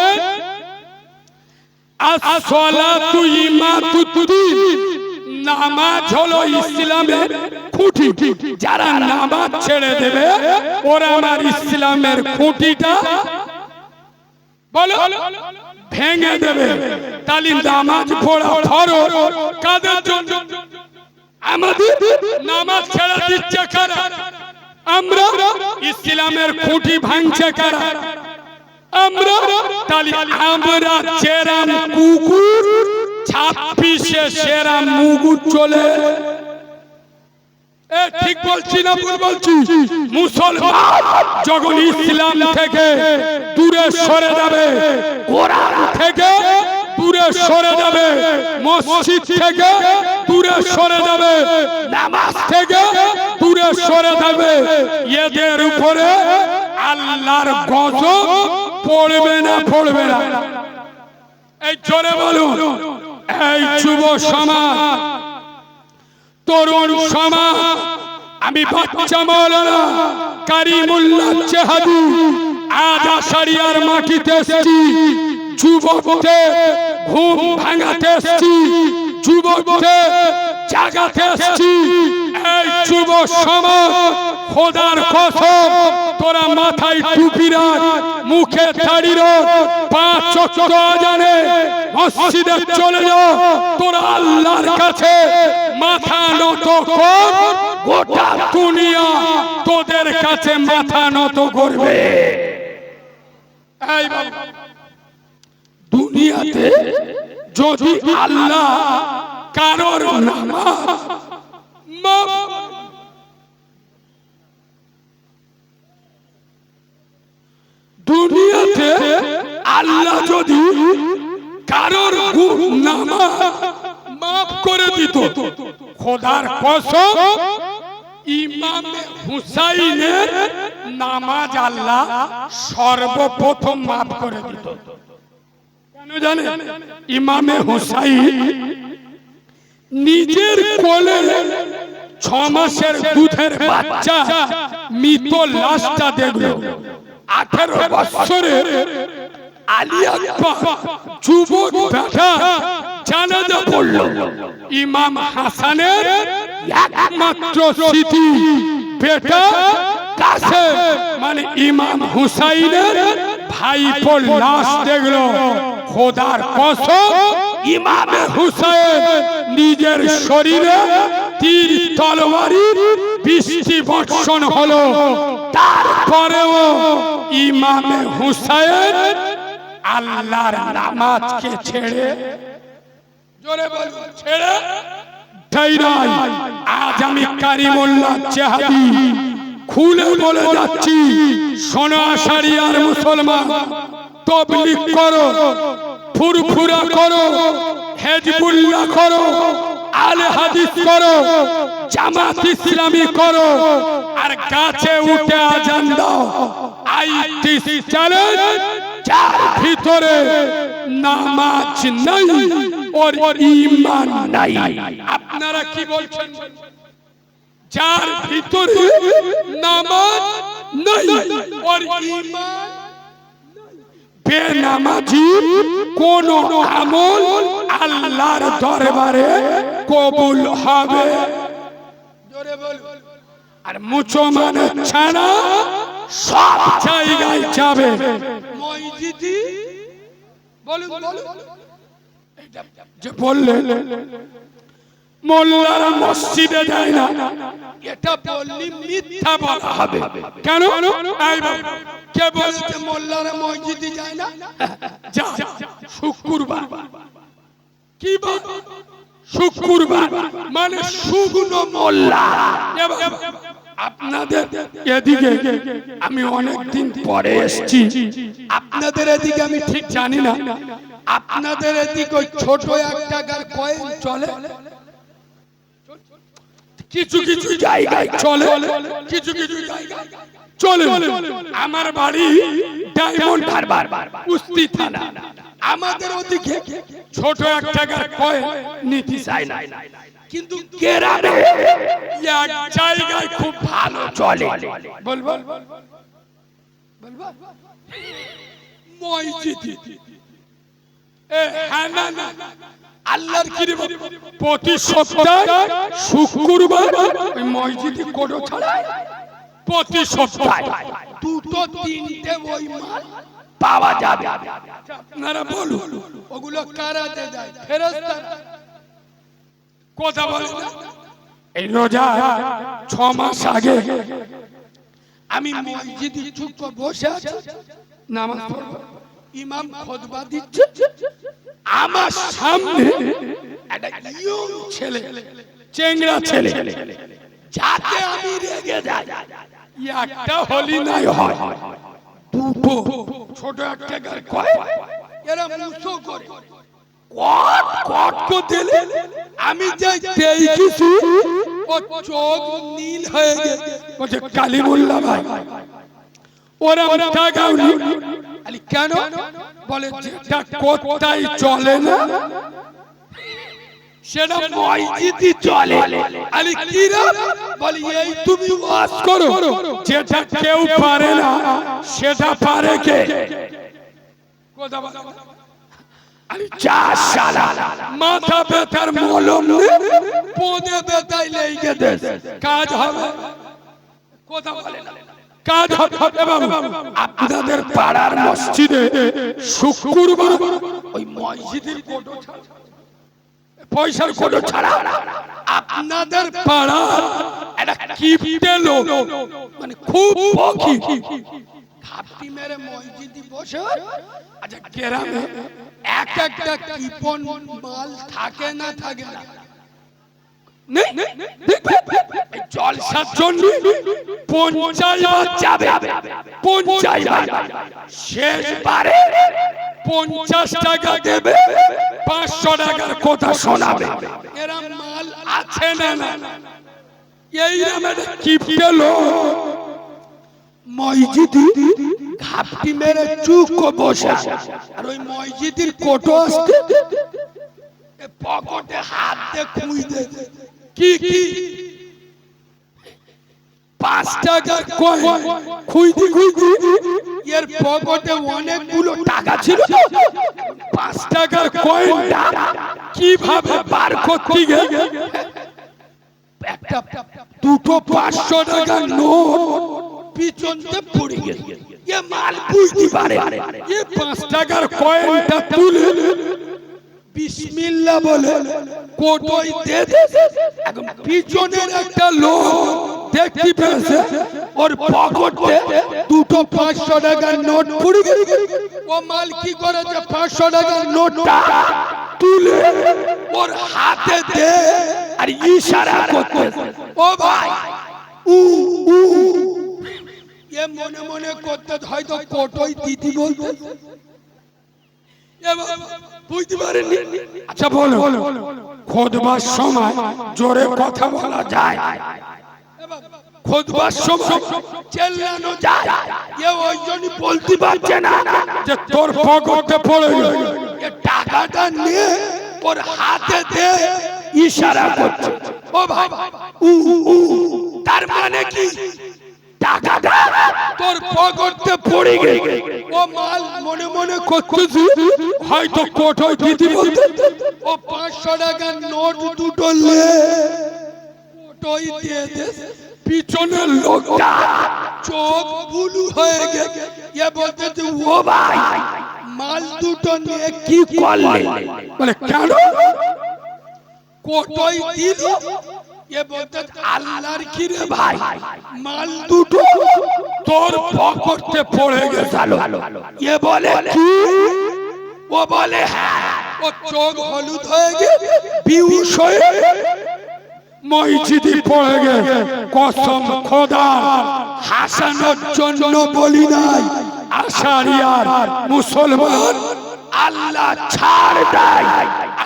আস-সালাতু ইমাতুদ্দিন, নামাজ হলো ইসলামের খুঁটি। যারা নামাজ ছেড়ে দেবে ওরা আমার ইসলামের খুঁটিটা বলো ভেঙে দেবে। তাহলে নামাজ পড়া ফরজ কাদের জন্য? আমাদের। নামাজ ছেড়ে দিচ্ছে কারা? আমরা। ইসলামের খুঁটি ভাঙছে কারা? আমরা তাহলে আমরা চেরাম কুকুর 26-এ সেরাম মুগুর চলে ঠিক বলছি না ভুল বলছি? মুসলমান যখন ইসলাম থেকে দূরে সরে যাবে, কোরআন থেকে দূরে সরে যাবে, মসজিদ থেকে দূরে সরে যাবে, নামাজ থেকে দূরে সরে যাবে, এদের উপরে আল্লাহর গজব পড়বে না পড়বে না? এই জোরে বলুন। এই যুব সমাজ, তরুণ সমাজ, আমি বাচ্চা মাওলানা কারিমুল্লাহ চেহাদি আজ আষাঢ়িয়ার মাটিতে এসেছি, যুবকদের ঘুম ভাঙাতে এসেছি, যুবকদের জাগাতে এসেছি। এই যুব সমাজ, খোদার কসম, তোরা মাথায় টুপি রাখ, মুখে দাড়ি রাখ, 5 ওয়াক্ত আজানে মসজিদে চলে যা, তোরা আল্লাহর কাছে মাথা নত কর, গোটা দুনিয়া তোদের কাছে মাথা নত করবে। এই বাবা, দুনিয়াতে যদি আল্লাহ কারোর নামাজ মাফ, দুনিয়াতে আল্লাহ যদি কারোর নামাজ মাফ করে দিত, খোদার কসম ইমাম হুসাইনের নামাজ আল্লাহ সর্বপ্রথম মাফ করে দিত। কেন জানেন? ইমামে হুসাইন নিজের কোলে 6 মাসের দুধের বাচ্চা মৃত লাশটা দেখলো। 18 বছরের আলী আকবর যুবক বেটা জানাজা পড়ল। ইমাম হাসানের একমাত্র স্মৃতি বেটা কাসেম, মানে ইমাম হুসাইনের ভাইপোর লাশ দেখলো। খোদার কসম ইমামে হুসাইন নিজের শরীরে তীর তলোয়ারির বৃষ্টি বর্ষণ হলো, তারপরেও ইমামে হুসাইন আল্লাহর নামাজকে ছেড়ে, জোরে বলুন, ছেড়ে দেয় নাই। আজ আমি কারিমুল্লাহ চেহাদি খুলে বলে যাচ্ছি, শোনো আশারিয়ার মুসলমান, তবলিগ করো, ফুরফুরা করো, হেজবুল্লাহ করো, আলে হাদিস করো, জামাত ইসলামী করো, আর গাছে উঠে আজান দাও। আইটি চ্যালেঞ্জ, যার ভিতরে নামাজ নাই আর ঈমান নাই। আপনারা কি বলছেন? যার ভিতরে নামাজ নাই আর ঈমান, বেনামাজি কোন আমল আল্লাহর দরবারে কবুল হবে? জোরে বলুন। আর মুসলমানের ছানা সব জায়গায় যাবে, মসজিদে বলুন বলুন, যে বললে মোল্লারা মসজিদে যায় না, এটা বললি মিথ্যা বলা হবে। কেন? কে বলেছে মোল্লারা মসজিদে যায় না? যা, শুক্রবার। কি বার? শুক্রবার, মানে শুকনো মোল্লা। আপনাদের এদিকে আমি অনেকদিন পরে এসেছি, আপনাদের এদিকে আমি ঠিক জানি না। আপনাদের এদিকে ওই ছোট 1 টাকার কয়েন চলে, কিছু কিছু জায়গায় চলে, কিছু কিছু জায়গায় চলে। আমার বাড়ি ডায়মন্ড হারবার, কুস্তি থানা। আমাদের ওদিকে ছোট 1 টাকার কয়েন নিতে চায় না, কিন্তু গ্রামে এক জায়গায় খুব ভালো চলে। বলবো বলবো মসজিদে, হ্যাঁ না না, আল্লাহর কি প্রতি সপ্তাহে শুক্রবার ওই মসজিদে কোডো ছাড়ায়, প্রতি সপ্তাহে 2-3টে ওই মাল পাওয়া যাবে। আপনারা বলুন, ওগুলো কারাতে যায়? ফেরেশতা কথা বলে না। এই রোজা 6 মাস আগে আমি মসজিদে চুপ করে বসে আছি, নামাজ পড়ব, ইমাম খুতবা দিচ্ছে, আমার সামনে একটা ইয়ং ছেলে, চেংড়া ছেলে, যাতে আমি রেগে যাই। একটা হলি নাই হয়, দুটো ছোট একটা গাল কয়, এরা মুসো করে কট কট কো দিলে আমি যাই দেখি ও চোখ নীল হয়ে গেছে। বলছে কালিমুল্লাহ ভাই ওরা টাকাওনি। আলি কেন? বলে যেটা কোথায় চলে না সেটা মসজিদে চলে। আলি কি রে? বলি এই তুমি ওয়াজ করো, যেটা কেউ পারে না সেটা পারে কে? কথা বল। আলি চা শালা মাথা ব্যথার মলম পদে ব্যথায় লেগে দে, কাজ হবে? কথা বলে না, কাজ হবে বাবু। আপনাদের পাড়ার মসজিদে শুক্রবার ওই মসজিদের কোটো ছাড়া, পয়সার কোটো ছাড়া আপনাদের পাড়ার একটা কিপটে লোক, মানে খুব বকি, ঘাপটি মেরে মসজিদে বসে। আচ্ছা গ্রামে এক একটা কিপন মাল থাকে না থাকে না? জলসার জন্য 50 বার যাবে, 50 বার, শেষবারে 50 টাকা দেবে, 500 টাকার কথা শোনাবে। এরা মাল আছে না না? এই কিপটে লোক মসজিদে ঘাপটি মেরে চুপ বসে, আর ওই মসজিদের কোটো আসতে পকেটে হাত দিয়ে খুঁজে কি কি 5 টাকার কয়েন খুঁজে খুঁজে এর পকেটে অনেকগুলো টাকা ছিল। 5 টাকার কয়েনটা কিভাবে বার করতে গেছে, একটা দুটো 500 টাকার নোট পিছনতে পড়ে গেছে। এ মাল বুঝতে পারে, এ 5 টাকার কয়েনটা তুলে বিসমিল্লাহ বলে কোটোয় দে দে। এখন পিছনের একটা লোক দেখতে পেয়েছে ওর পকেটে দুটো 500 টাকার নোট পড়ে গেছে। ও মাল কি করেছে, 500 টাকার নোটটা তুলে ওর হাতে দে আর ইশারা করতে, ও ভাই উ উ। এ মনে মনে করতে হয়তো কোটোয় দিদি বলতে, বুঝতে পারেননি। আচ্ছা বলো, খুতবার সময় জোরে কথা বলা যায়? খুতবার সময় চেল্লানো যায়? এ ওই জন্য বলতে পারছে না যে তোর পকেটে পড়ে গেল, এ টাকাটা নিয়ে ওর হাতে দে ইশারা করছে, ও ভাই উ উ। তার মানে কি টাকাটা তোর পকেটে পড়ে গেছে। ও মাল মনে মনে করতেছি হয়তো কোটোয় দিতে বলতে, ও 500 টাকার নোট দুটো লে কোটোয় দিয়ে দে। পিছনের লোকটা চোখ বুলু হয়ে গেছে। এ বলতেছে ও ভাই মাল দুটো নিয়ে কি করলে? বলে কেন? কোটোয় দিল। এ বলতে আল্লাহর কি রে ভাই, মাল দুটো তোর পকেটে পড়ে গেল। এ বলে কি? ও বলে হ্যাঁ। ও চোখ হলুদ হয়ে গেছে, বিহুশ হয়ে মসজিদে পড়ে গেছে। কসম খোদা হাসানোর জন্য বলি নাই, আশারিয়ার মুসলমান আল্লাহ ছাড় দেয়,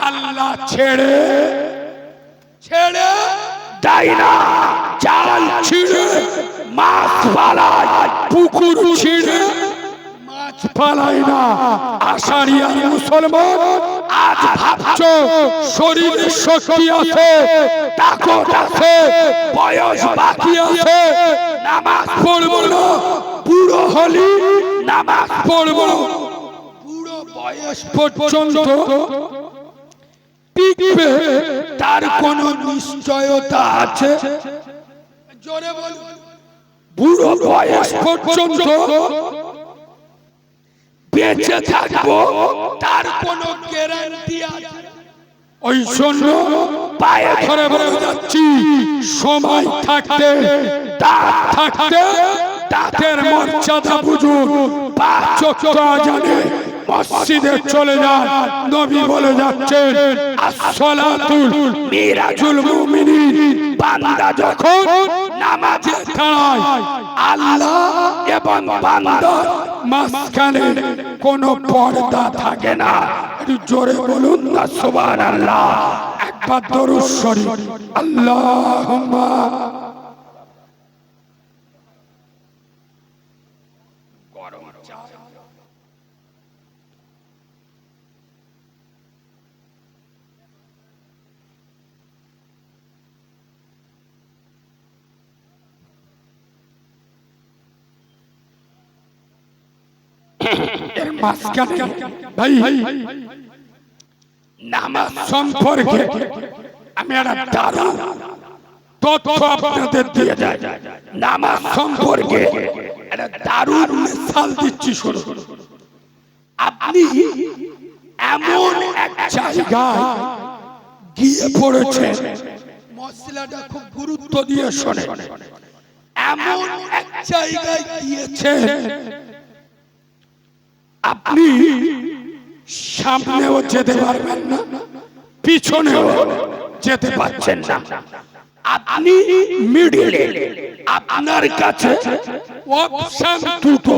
আল্লাহ ছেড়ে ছেড়ে দেয় না। জাল ছিঁড়ে মাছ পালায়, পুকুর ছিঁড়ে মাছ পালায় না। আশারিয়ার মুসলমান আজ ভাবছো শরীরে শক্তি আছে, তাকত আছে, বয়স বাকি আছে, নামাজ পড়বো না, বুড়ো হলি নামাজ পড়বো, বুড়ো বয়স পর্যন্ত টিকবে তার কোন নিশ্চয়তা আছে? জোরে বল। বুড়ো বয়স পর্যন্ত বেঁচে থাকবো তার কোন গ্যারান্টি আছে? ওই জন্য পায়ে ধরে বলে যাচ্ছি, সময় থাকতে দাঁত থাকতে দাঁতের মর্যাদা বুঝুন, পাঁচ ওয়াক্ত আজানে মসজিদে চলে যান। নবী বলে যাচ্ছেন, আসসালাতুল মিরাজুল মুমিনিন। বান্দা যখন নামাজে দাঁড়ায়, আল্লাহ এবং বান্দার মাঝখানে কোনো পর্দা থাকে না। একটু জোরে বলুন না সুবহানাল্লাহ। একবার দরুদ শরীফ, আল্লাহুম্মা এর মাঝখানে ভাই নামাজ সম্পর্কে আমি একটা দারুণ তথ্য আপনাদের দিয়ে যাই। নামাজ সম্পর্কে একটা দারুণ মিসাল দিচ্ছি, শুনুন। আপনি এমন এক জায়গায় গিয়ে পড়েছেন, মশলাটা খুব গুরুত্ব দিয়ে শোনেন। এমন এক জায়গায় গিয়েছেন, আপনি সামনেও যেতে পারবেন না, পিছনেও যেতে পারছেন না। আপনি মিডলে, আপনার কাছে অপশন দুটো,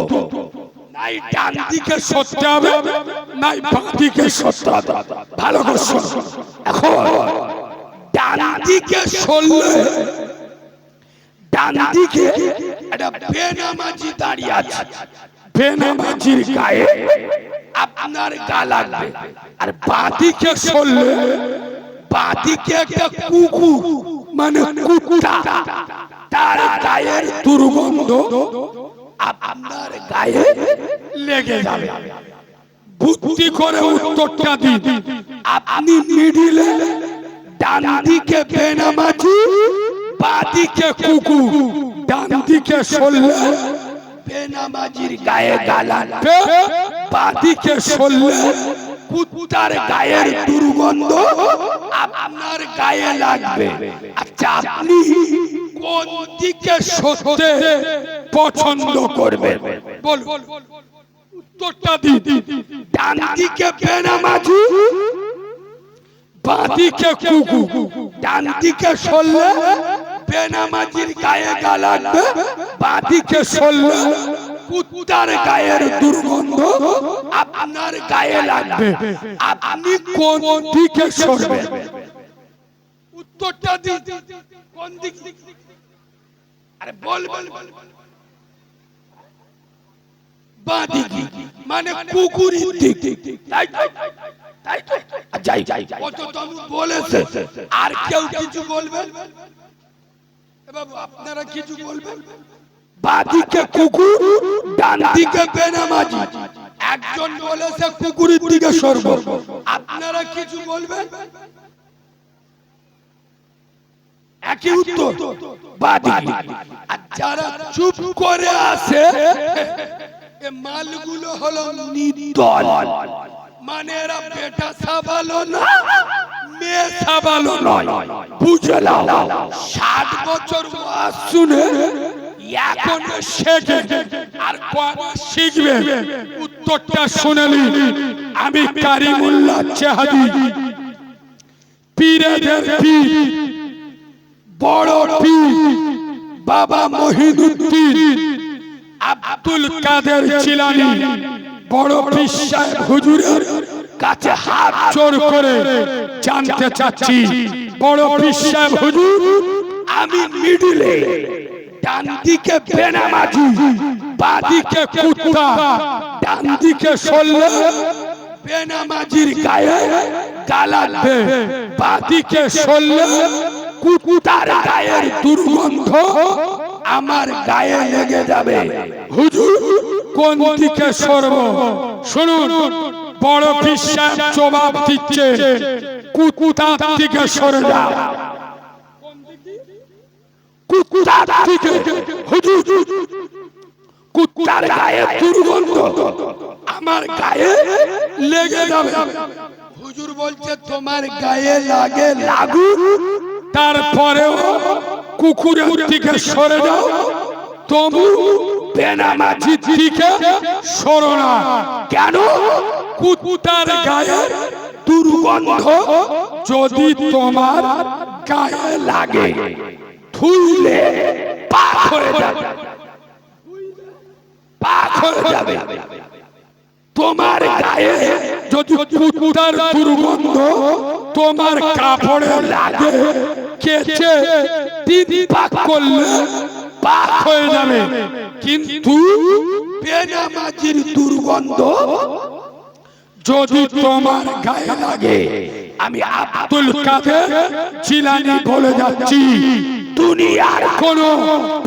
নাই ডান দিকে সরতে হবে, নাই বাঁ দিকে সরতে হবে। ভালো করে শুনুন। এখন ডান দিকে সরলে, ডান দিকে একটা বেনামাজি দাঁড়িয়ে আছে। বেনামাজির গায়ে আপনার গা লাগবে। আর বাঁদিকে সরলে, বাঁদিকে একটা কুকুর মানে কুকুরটা, তার গায়ের দুর্গন্ধ আপনার গায়ে লেগে যাবে। বুদ্ধি করে উত্তরটা দিন। আপনি মিডিলে, ডান দিকে বেনামাজি, বাঁদিকে কুকুর। ডান দিকে সরলে বেনামাজির গায়ে গা লাগবে, বাঁদিকে সরলে কুত্তার গায়ের দুর্গন্ধ আপনার গায়ে লাগবে। আচ্ছা, আপনি কোন দিকে সরতে পছন্দ করবেন? বলুন, উত্তরটা দিন। ডান দিকে বেনামাজি, বাঁ দিকে কুকুর। ডান দিকে সরলে বেনামাজির গায়ে গা লাগবে, বাঁ দিকে সরলে কুত্তার গায়ের দুর্গন্ধ আপনার গায়ে লাগবে। আপনি কোন দিকে সরবেন? উত্তরটা দিন। কোন দিকে? আরে বলবেন। বাঁ দিকে মানে কুকুরের দিক। তাই তাই তো, যাই যাই কত তো বলেছে। আর কেউ কিছু বলবেন? বাবু আপনারা কিছু বলবেন? বাঁদিকে কুকুর, ডান দিকে বেনামাজি। একজন বলেছে কুকুরের দিকে সরব। আপনারা কিছু বলবেন? একই উত্তর, বাঁদিকে। আর যারা চুপ করে আছে, এ মালগুলো হলো নির্দল, মানে এরা বেটা সাবালো না, মেয়ে সাবালো নয়। বুঝলাম। 60 বছর ওয়াজ শুনে এখন শেখে, আর কয়টা শিখবে? উত্তরটা শুনেলি। আমি কারিমুল্লাহ চেহাদি, পীরেদের পীর, বড় পীর বাবা মহিদুদ্দিন আব্দুল কাদের জিলানী, বড় পীর সাহেব হুজুরের কাছে হাত জোড় করে জানতে চাচ্ছি, বড় পীর সাহেব হুজুর, আমি মিডিলে, ডান দিকে বেনামাজি, বাঁ দিকে কুত্তা, ডান দিকে সরলে বেনামাজির গায়ে গা লাগবে, বাঁ দিকে সরলে কুত্তার গায়ের দুর্গন্ধ আমার গায়ে লেগে যাবে। হুজুর কোন দিকে সরব? শুনুন, বড় পীর সাহেব জবাব দিচ্ছে, কুত্তার দিকে সরে যাও। কুত্তার দিকে। হুজুর কুত্তার গায়ে দুর্গন্ধ আমার গায়ে লেগে যাবে। হুজুর বলছে তোমার গায়ে লাগে লাগুক, তারপরেও কুকুরের দিকে সরে যাও, তবু বেনামাজির দিকে সরো না। কেন? কুত্তার গায়ে দুর্গন্ধ যদি তোমার গায়ে লাগে, ধুইলে পাক হয়ে যাবে, পাক হয়ে যাবে। তোমার গায়ে যদি কুত্তার দুর্গন্ধ তোমার কাপড়ে লাগে, কেচে তিন পাক করলে পাক হয়ে যাবে। কিন্তু বেনামাজির দুর্গন্ধ যদি তোমার গায়ে লাগে, আমি আব্দুল কাদের জিলানী বলে যাচ্ছি, দুনিয়ার কোনো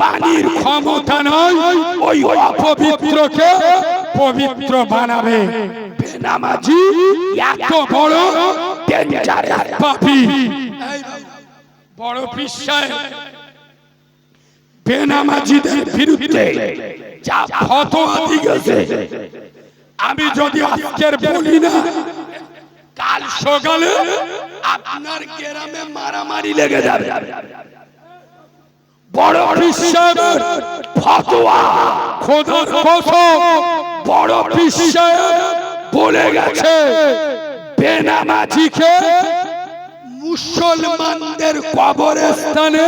পানির ক্ষমতা নয় ওই অপবিত্রকে পবিত্র বানাবে। বেনামাজি এত বড় ডেঞ্জারাস পাপী। বড় পিসায় বেনামাজিদের বিরুদ্ধে যা ফতোয়া দিয়েছে, আমি যদি আজকের বলি না, কাল সকালে আপনার গ্রামে মারামারি লেগে যাবে। বড় পিসায়ের ফতোয়া, খোদার কসম, বড় পিসায় বলে গেছে বেনামাজিকে মুসলমানদের কবরস্থানে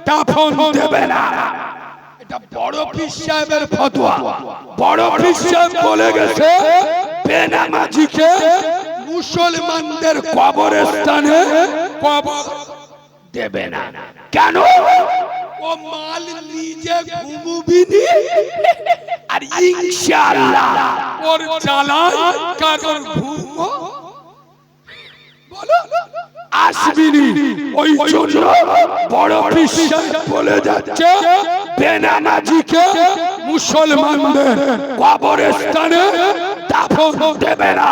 দাফন দেবে না। এটা বড় পীর সাহেবের ফতোয়া। বড় পীর সাহেব বলে গেছে বেনামাজিকে মুসলমানদের কবরস্থানে কবর দেবে না। কেন? ও মাল নিজে ঘুমুবিনি আর ইনশাআল্লাহ ওর চালায় কারোর ঘুম বলো আসবিনি। ওই জন্য বড় পীর সাহেব বলে যাচ্ছে বেনামাজিকে মুসলমানদের কবরস্থানে দাফন দেবে না।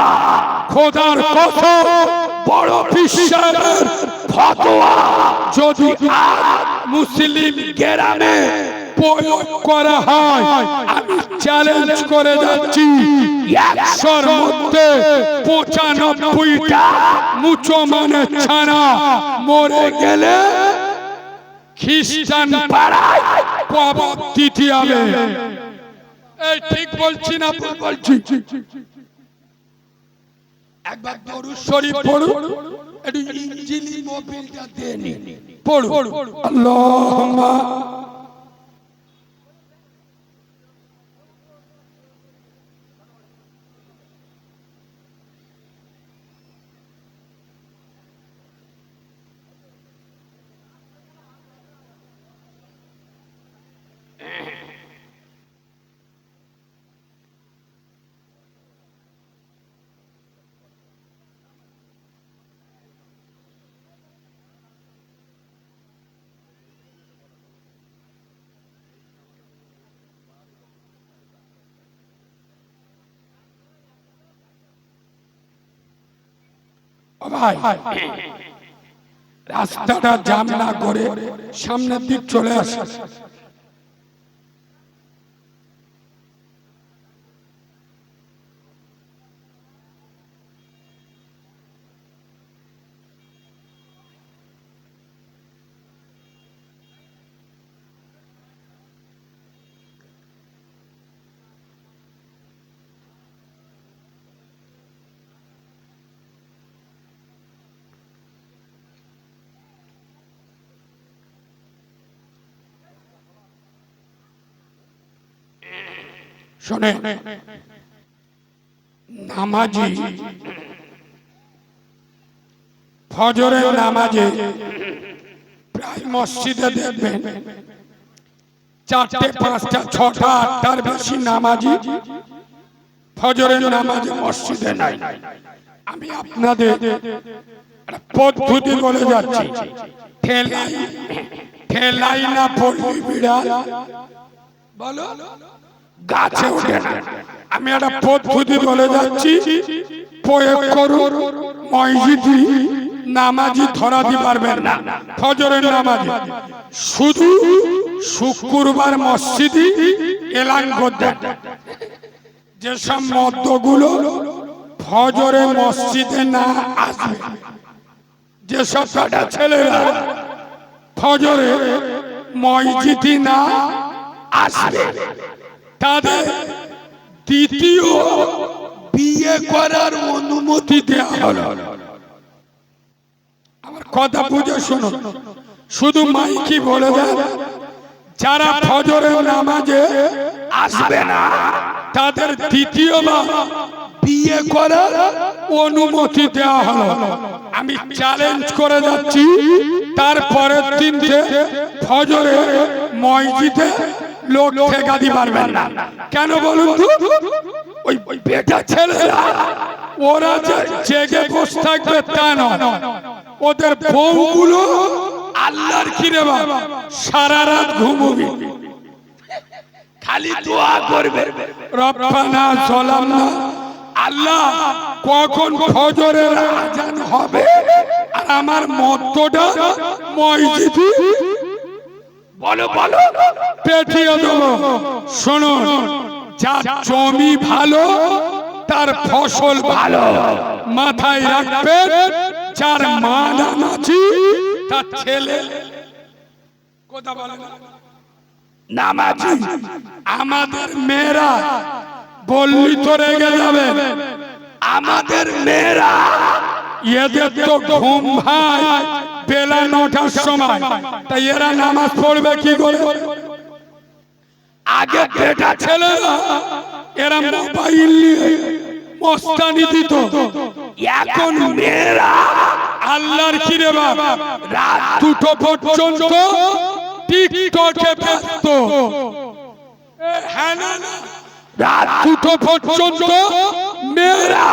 খোদার কসম, বড় পীর সাহেবের ফতোয়া যদি মুসলিম গ্রামে প্রয়োগ করা হয়, আমি চ্যালেঞ্জ করে যাচ্ছি 100-র মধ্যে 95টা মুসলমানের ছানা মরে গেলে খ্রিস্টান পাড়ায় কবর দিতে হবে। এই ঠিক বলছি না? বলছি। একবার দরুদ শরীফ পড়ুন, একটু ইঞ্জিলি মোবিলটা দেন, পড়ুন। আল্লাহুম্মা ভাই রাস্তাটা জাম না করে সামনের দিক চলে আসে। শোনে, নামাজি ফজরের নামাজে প্রায় মসজিদে দেখবেন 4টে 5টা 6টা 8টার বেশি নামাজি ফজরের নামাজে মসজিদে নাই। আমি আপনাদের পদ্ধতি বলে যাচ্ছি, ঠেলাই না পড়লি বিড়াল বলো গাছে ওঠে না। আমি একটা পদ্ধতি বলে যাচ্ছি, প্রয়োগ করুন। মসজিদে নামাজি ধরাতে পারবেন না ফজরের নামাজে, শুধু শুক্রবার মসজিদে এলান করতে, যেসব মদ্যগুলো ফজরে মসজিদে না আসবে, যেসব ছেলেরা ফজরে মসজিদে না আসবে, তাদের দ্বিতীয় বিয়ে করার অনুমতি দেওয়া হলো। আমার কথা বুঝে শুনুন, শুধু মাইকি বলে দেন, যারা ফজরের নামাজে আসবে না তাদের দ্বিতীয়বার বিয়ে করার অনুমতি দেওয়া হলো। আমি চ্যালেঞ্জ করে যাচ্ছি, তারপরের দিন ফজরে মসজিদে লোক ঠেকাতে পারবেন না। কেন বলুন তো? ওই বেটা ছেলেরা ওরা যে জেগে বসে থাকবে তা নয়, ওদের বউগুলো আল্লাহর কিরে বাবা সারা রাত ঘুমোবে, খালি দোয়া করবে, রব্বানা যালামনা, আল্লাহ কখন ফজরের আজান হবে আর আমার মতটা মসজিদে বলো বলো পেটিয়ে দেবো। শুনুন, যার জমি ভালো তার ফসল ভালো, মাথায় রাখবেন। যার মা নামাজি তার ছেলে কথা বলে নামাজি। আমাদের মেয়েরা বললি তো রেগে যাবে, আমাদের মেয়েরা এদের তো ঘুম ভাই বেলা 9টার সময়, তাই এরা নামাজ পড়বে কি করে? আগে বেটা ছেলেরা এরা মোবাইল নিয়ে মস্তানি দিত, এখন মেয়েরা আল্লাহর কিরে বাবা রাত 2টো পর্যন্ত টিকটকে ব্যস্ত। হ্যাঁ না, রাত 2টো পর্যন্ত মেয়েরা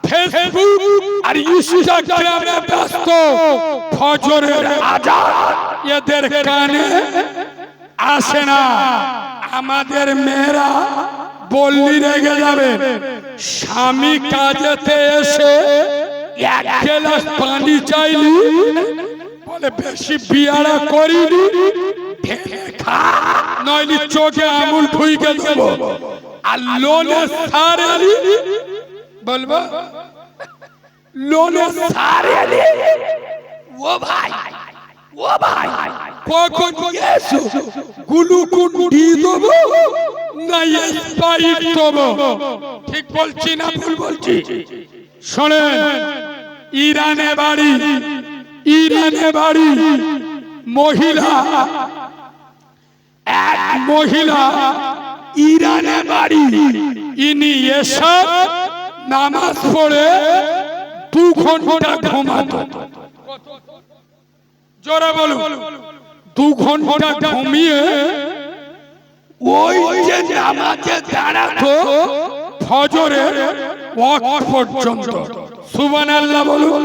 ফেসবুক আর ইনস্টাগ্রামে ব্যস্ত। ফজরের আজান এদের কানে আসে না। আমাদের মেয়েরা বললি রেগে যাবে, স্বামী কাজেতে এসে 1 গ্লাস পানি চাইলি বলে বেশি বিয়ারা করিনি, নইলে চোখে আঙুল ঠুইকে দেবো। আর লোনে সারালি বলবো, লোনে সারালি ও ভাই ও ভাই কখন এসো গুলুকুন দিয়ে দেবো না স্পাইট দেবো? ঠিক বলছি না ভুল বলছি? শোনেন, ইরানে বাড়ি, ইরানে বাড়ি মহিলা, এক মহিলা ইরানে বাড়ি, ইনি এসে নামাজ পড়ে 2 ঘন্টা ঘুমাতো। জোরে বলুন, 2 ঘন্টা ঘুমিয়ে ওই যে নামাজে দাঁড়াতো ফজরের ওয়াক্ত পর্যন্ত। সুবহানাল্লাহ বলুন,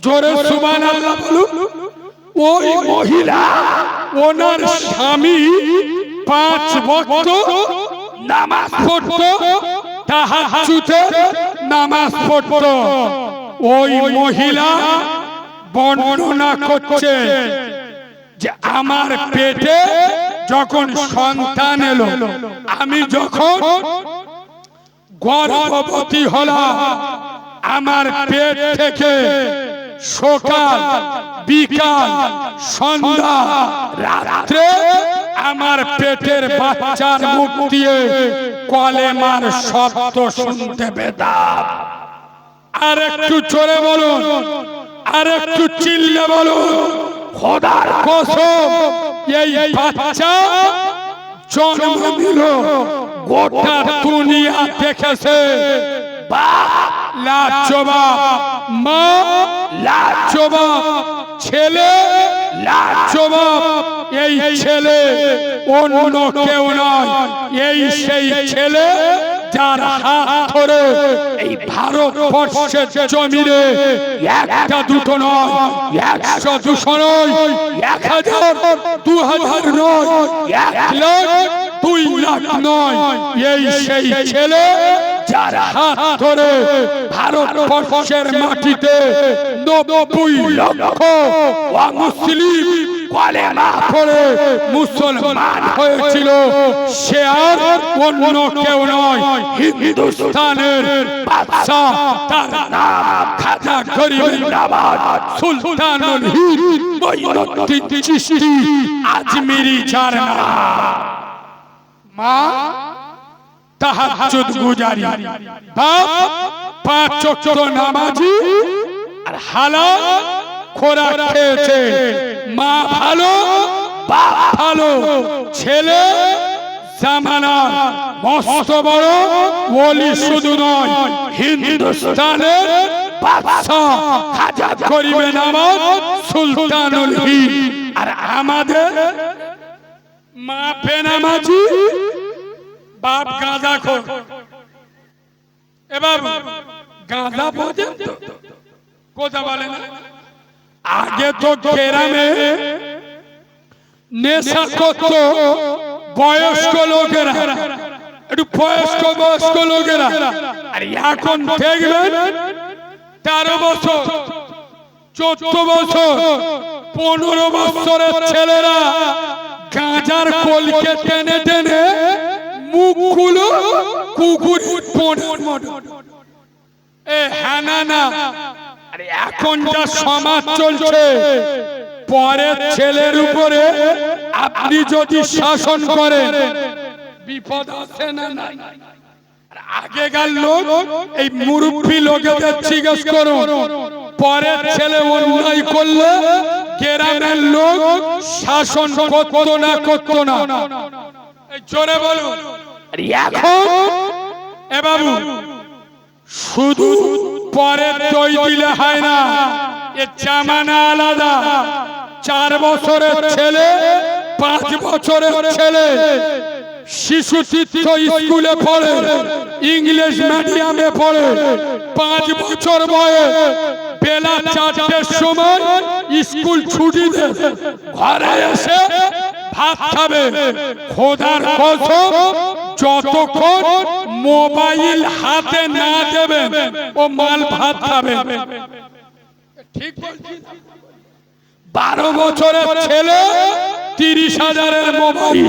জোরে সুবহানাল্লাহ বলুন। ওই মহিলা ওনার স্বামী 5 ওয়াক্ত নামাজ পড়তো, তাহাজ্জুদে নামাজ পড়তো। ওই মহিলা বর্ণনা করছে যে আমার পেটে যখন সন্তান এলো, আমি যখন গর্ভবতী হলাম, আমার পেট থেকে সকাল বিকাল সন্ধ্যা রাত্রে আমার পেটের বাচ্চার মুখ দিয়ে কলেমার শব্দ শুনতে পেতাম। আর একটু জোরে বলুন, আর একটু চিল্লে বলুন, খোদার কসম এই বাচ্চা জন্ম নিল, গোটা দুনিয়া দেখেছে। বাপ লাজবাব, মা লাজবাব, ছেলে লাজবাব। এই ছেলে অন্য কেউ নয়, এই সেই ছেলে যার হাত ধরে এই ভারতবর্ষের জমিনে একটা দুটো নয়, 100 200 নয়, 1000 2000 নয়, 1 লাখ 2 লাখ নয়, এই সেই ছেলে যার হাত ধরে ভারতবর্ষের মাটিতে 90 লক্ষ মুসলিম কলেমা পড়ে মুসলমান হয়েছিল, সে আর অন্য কেউ নয়, হিন্দুস্তানের বাদশাহ, তার নাম খাজা গরিব নওয়াজ সুলতানুল হিন্দ মঈনুদ্দিন চিশতি আজমিরি, যার নাম মা তাহাজ্জুদ গুজারি, বাপ পাঁচ ওয়াক্ত নামাজি, আর হালাল খোরাক খেয়েছে। মা ভালো, বাপ ভালো, ছেলে জামানার মস্ত বড় ওলি শুধু নয়, হিন্দুস্তানের বাদশাহ খাজা গরিব নওয়াজ সুলতানুল হিন্দ। আর আমাদের মা বেনামাজি, বাপ গাঁজাখোর। এবার গাঁজা বোঝেন তো, কথা বলে না। আগে তো গ্রামে নেশা করত বয়স্ক লোকেরা, একটু বয়স্ক লোকেরা, আর এখন দেখবেন 13 বছর 14 বছর 15 বছরের ছেলেরা গাঁজার কলকে টেনে টেনে মুখগুলো কুকুরের পোঁড়ের মতো। হ্যাঁ না, আরে এখন যা সমাজ চলছে, পরের ছেলের উপরে আপনি যদি শাসন করেন বিপদ আছে না নাই? আগেকার লোক, এই মুরব্বী লোকেদের জিজ্ঞেস করুন, পরের ছেলে অন্যায় করলে গ্রামের লোক শাসন করতো না? জোরে বলুন। এখন এ বাবু, শুধু পরে দই দিলে হয় না, এ জামানা আলাদা। 4 বছরের ছেলে, 5 বছরের ছেলে শিশু তীর্থ স্কুলে পড়ে, ইংলিশ মিডিয়ামে পড়ে, 5 বছর বয়স, বেলা 4টের সময় স্কুল ছুটি দেয়, ঘরে এসে ভাত খাবে। খোদার কসম, যতক্ষণ মোবাইল হাতে না দেবে ও মাল ভাত খাবে। ঠিক বলছি? 12 বছরের ছেলে 30,000-এর মোবাইল,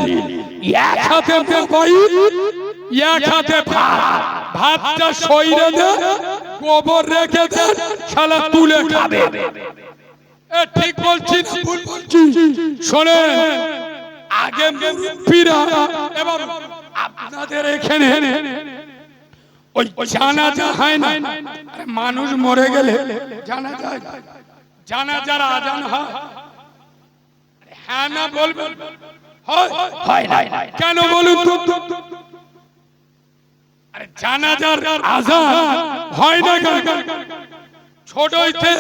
এক হাতে মোবাইল, এক হাতে ভাত। ভাতটা সইরে দে, গোবর রেখে দে, শালা তুলে খাবে। ঠিক বলছি না ভুল বলছি? শোনে, আগে মুরব্বিরা, এবার আপনাদের এখানে ওই জানাজা হয় না, মানুষ মরে গেলে জানাজার আজান হয়, হ্যাঁ না বলবেন? হয় না। কেন বলুন তো? আরে জানাজার আজান হয় না কেন? ছোট হইতে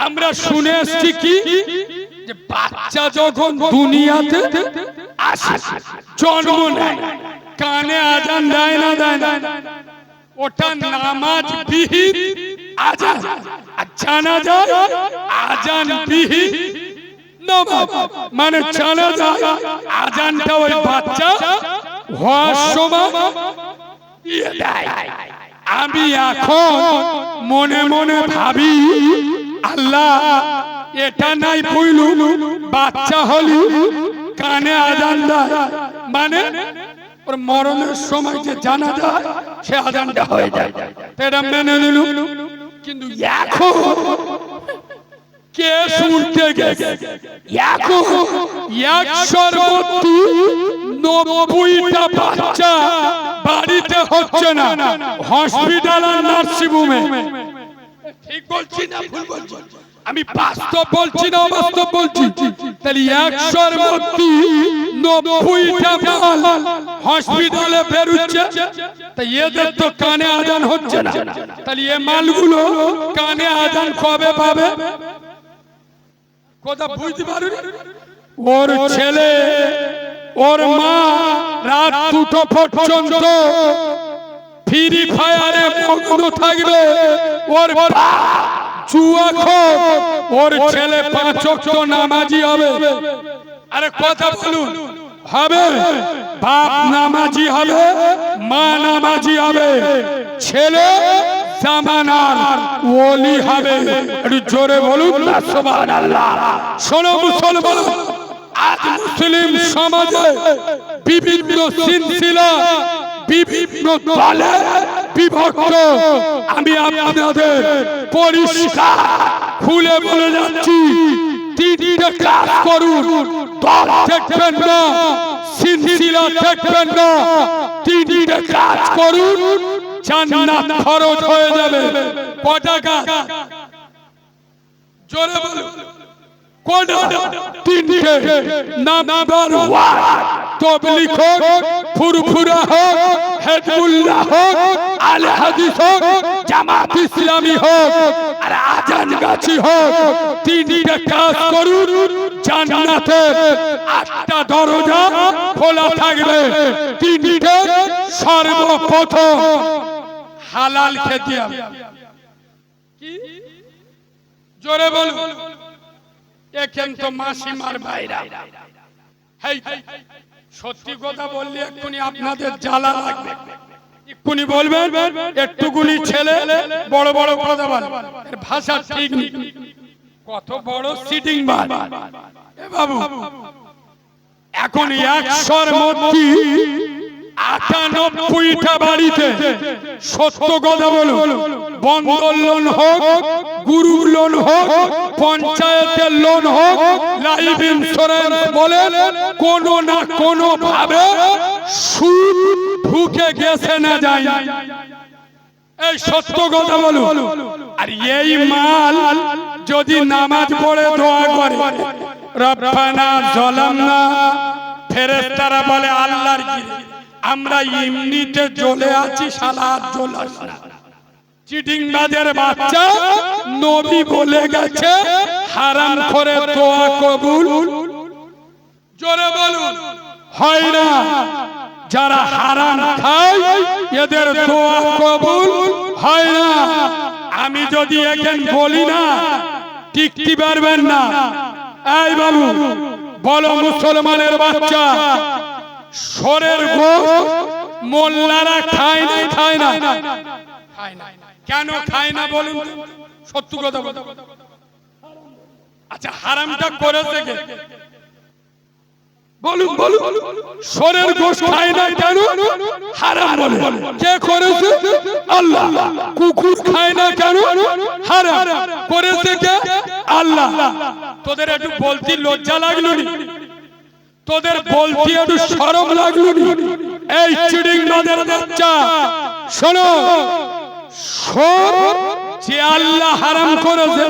আমরা শুনে এসেছি কি, যে বাচ্চা যখন দুনিয়াতে আসে, জন্ম নেয়, কানে আজান দেয় না? ওটা নামাজ বিহীন আজান, আর জানাজা আজান বিহীন নামাজ। মানে জানাজা আজানটা ওই বাচ্চা হওয়ার সময় দিয়ে দেয়। আমি এখন মনে মনে ভাবি, আল্লাহ এটা নাই বুঝলু, বাচ্চা হলি কানে আজান দেয়, মানে ওর মরণের সময় যে জানা যায় সে আজানটা হয়ে যায়, এটা মেনে নিলু। কিন্তু এখন কে শুনতে গেছে, এখন 190টা বাচ্চা বাড়িতে হচ্ছে না, হসপিটাল আর নার্সিংহোমে। ঠিক বলছি না ভুল বলছি? আমি বাস্তব বলছি না অবাস্তব বলছি? তাহলে 190টা মাল হসপিটালে বেরোচ্ছে, তাই এদের তো কানে আজান হচ্ছে না। তাহলে এই মালগুলো কানে আজান কবে পাবে? কথা বুঝতে পারুন? ওর ছেলে, ওর মা রাত 2টো পর্যন্ত ফ্রি ফায়ারে মগ্ন থাকবে, ওর জুয়াখোর, ওর ছেলে 5 ওয়াক্ত নামাজি হবে। আরে কথা বলুন, হবে? বাপ নামাজি হবে, মা নামাজি হবে, ছেলে জামানার ওলি হবে। একটু জোরে বলুন না সুবহানাল্লাহ। শোনো মুসলমান, আজ মুসলিম সমাজে বিভিন্ন সিলসিলা, বিভিন্ন দলে বিভক্ত। আমি আপনাদের পরিষ্কার খুলে বলে যাচ্ছি, তিনটে কাজ করুন। দল দেখবেন না, সিলসিলা দেখবেন না, তিনটে কাজ করুন, জান্নাত খরচ হয়ে যাবে। কটা কাজ? জোরে বলুন। কটা? তিনটে। নাম্বার 1, তাবলীগ হোক, ফুরফুরা হোক, হিজবুল্লাহ হোক, আলে হাদিস হোক, জামাত ইসলামী হোক, আর আজান গাছি হোক। তিনটে কাজ করুন, জান্নাতের 8টা দরজা খোলা থাকবে। তিনটে, সর্বপ্রথম হালাল খেতে হবে। কি? জোরে বলুন। এখন তো মাসিমার বাইরা, সত্যি কথা বললে এক্ষুনি আপনাদের জ্বালা লাগবে। এক্ষুনি বলবেন একটুকুনি ছেলে বড় বড় কথা বলে, এর ভাষা ঠিক নেই, কত বড় সিটিং বার। এ বাবু, এখন 100-র মধ্যে 98টা বাড়িতে সত্য কথা বলুন, বন্ধন লোন হোক, গুরু লোন হোক, পঞ্চায়েতের লোন হোক, লাইফ ইন্স্যুরেন্স বলেন, কোনো না কোনো ভাবে সুদ ঢুকে গেছে না যায়। এই সত্য কথা বলুন। আর এই মাল যদি নামাজ পড়ে দোয়া করে, রব্বানা যালামনা, ফেরেশতারা বলে আল্লাহর কি আমরা এমনিতে জ্বলে আছি, সালাত জ্বলাস না। চিটিং বাজের বাচ্চা, নবী বলে গেছে হারাম করে দোয়া কবুল, জোরে বলুন, হয় না। যারা হারাম খায় এদের দোয়া কবুল হয় না। আমি যদি এখন বলি না, টিকতে পারবেন না। এই বাবু বলো, মুসলমানের বাচ্চা, সরের গোশত মোল্লারা খায় না, খায় না? কেন খায় না বলুন, সত্য কথা বলুন। আচ্ছা, হারামটা করেছে কে? বলুন বলুন। সরের গোশত খায় না কেন? হারাম বলে। কে করেছে? আল্লাহ। কুকুর খায় না কেন? হারাম করেছে কে? আল্লাহ। তোদের একটু বলতে লজ্জা লাগলো নি? তোদের বলতে একটু শরম লাগলো নি? এই চিটিং বাজের বাচ্চা, শোনো, সর যে আল্লাহ হারাম করেছে,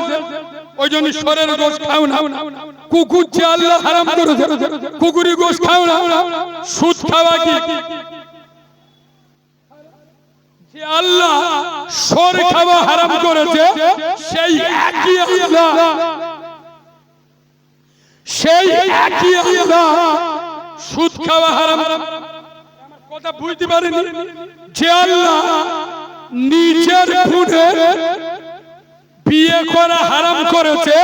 ওই জন্য সরের গোশত খাও না। কুকুর যে আল্লাহ হারাম করেছে, কুকুরি গোশত খাও না। সুদ খাওয়া কি? যে আল্লাহ সর খাওয়া হারাম করেছে, সেই একই আল্লাহ, সেই একই আল্লাহ সুদ খাওয়া হারাম। কথা বুঝতে পারেনি? যে আল্লাহ নিজের খুনে বিয়ে করা হারাম করেছে,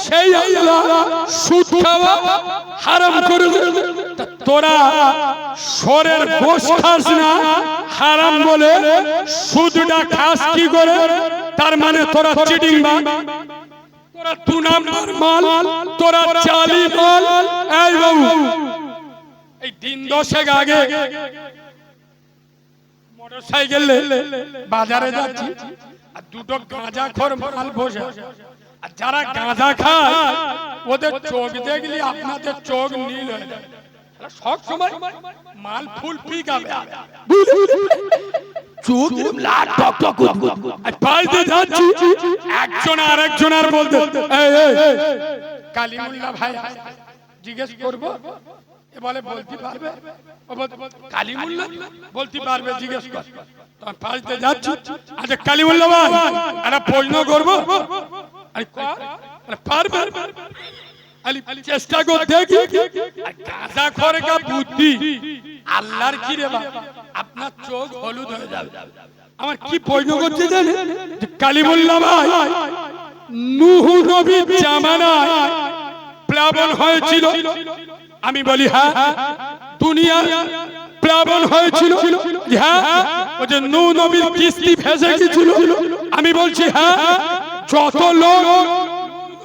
সেই আল্লাহ সুদ খাওয়া হারাম করেছে। তোরা সরের গোশত খাস না হারাম বলে সুদটা খাস কি করে? তার মানে তোরা চিটিং বাজ, তোরা 2 নাম্বার মাল, তোরা চালি মাল। এই বাবু, এই দিন 10 আগে মোটরসাইকেল বাজারে যাচ্ছি, আর দুটো গাঁজাখোর মাল বসে। আর যারা গাঁজা খায় ওদের চোখ দেখলি আপনাদের চোখ নীল হয়ে যায়। সব সময় মাল ফুল পিক হবে, চোখ লাল টক টক। বাইরে যাচ্ছি, একজন আরেকজনের বলতে, কালিমুল্লাহ ভাই জিজ্ঞেস করবো, বলে বলতে পারবে? কালিমুল্লাহ বলতে পারবে, জিজ্ঞেস কর। পাশে যাচ্ছি, আচ্ছা কালিমুল্লাহ ভাই একটা প্রশ্ন করবো, পারবে? চেষ্টা করে দেখি। গাঁজাখোরের বুদ্ধি আল্লাহর কি রে বাবা, আপনার চোখ হলুদ হয়ে যাবে। আমার কি প্রশ্ন করছে জানেন? কালিমুল্লাহ ভাই, নূহ নবীর জামানায় প্লাবন হয়েছিল। আমি বলি হ্যাঁ, দুনিয়া প্লাবন হয়েছিল, হ্যাঁ ওই যে নূহ নবীর কিস্তি ভেসে গিয়েছিল, আমি বলছি হ্যাঁ যত লোক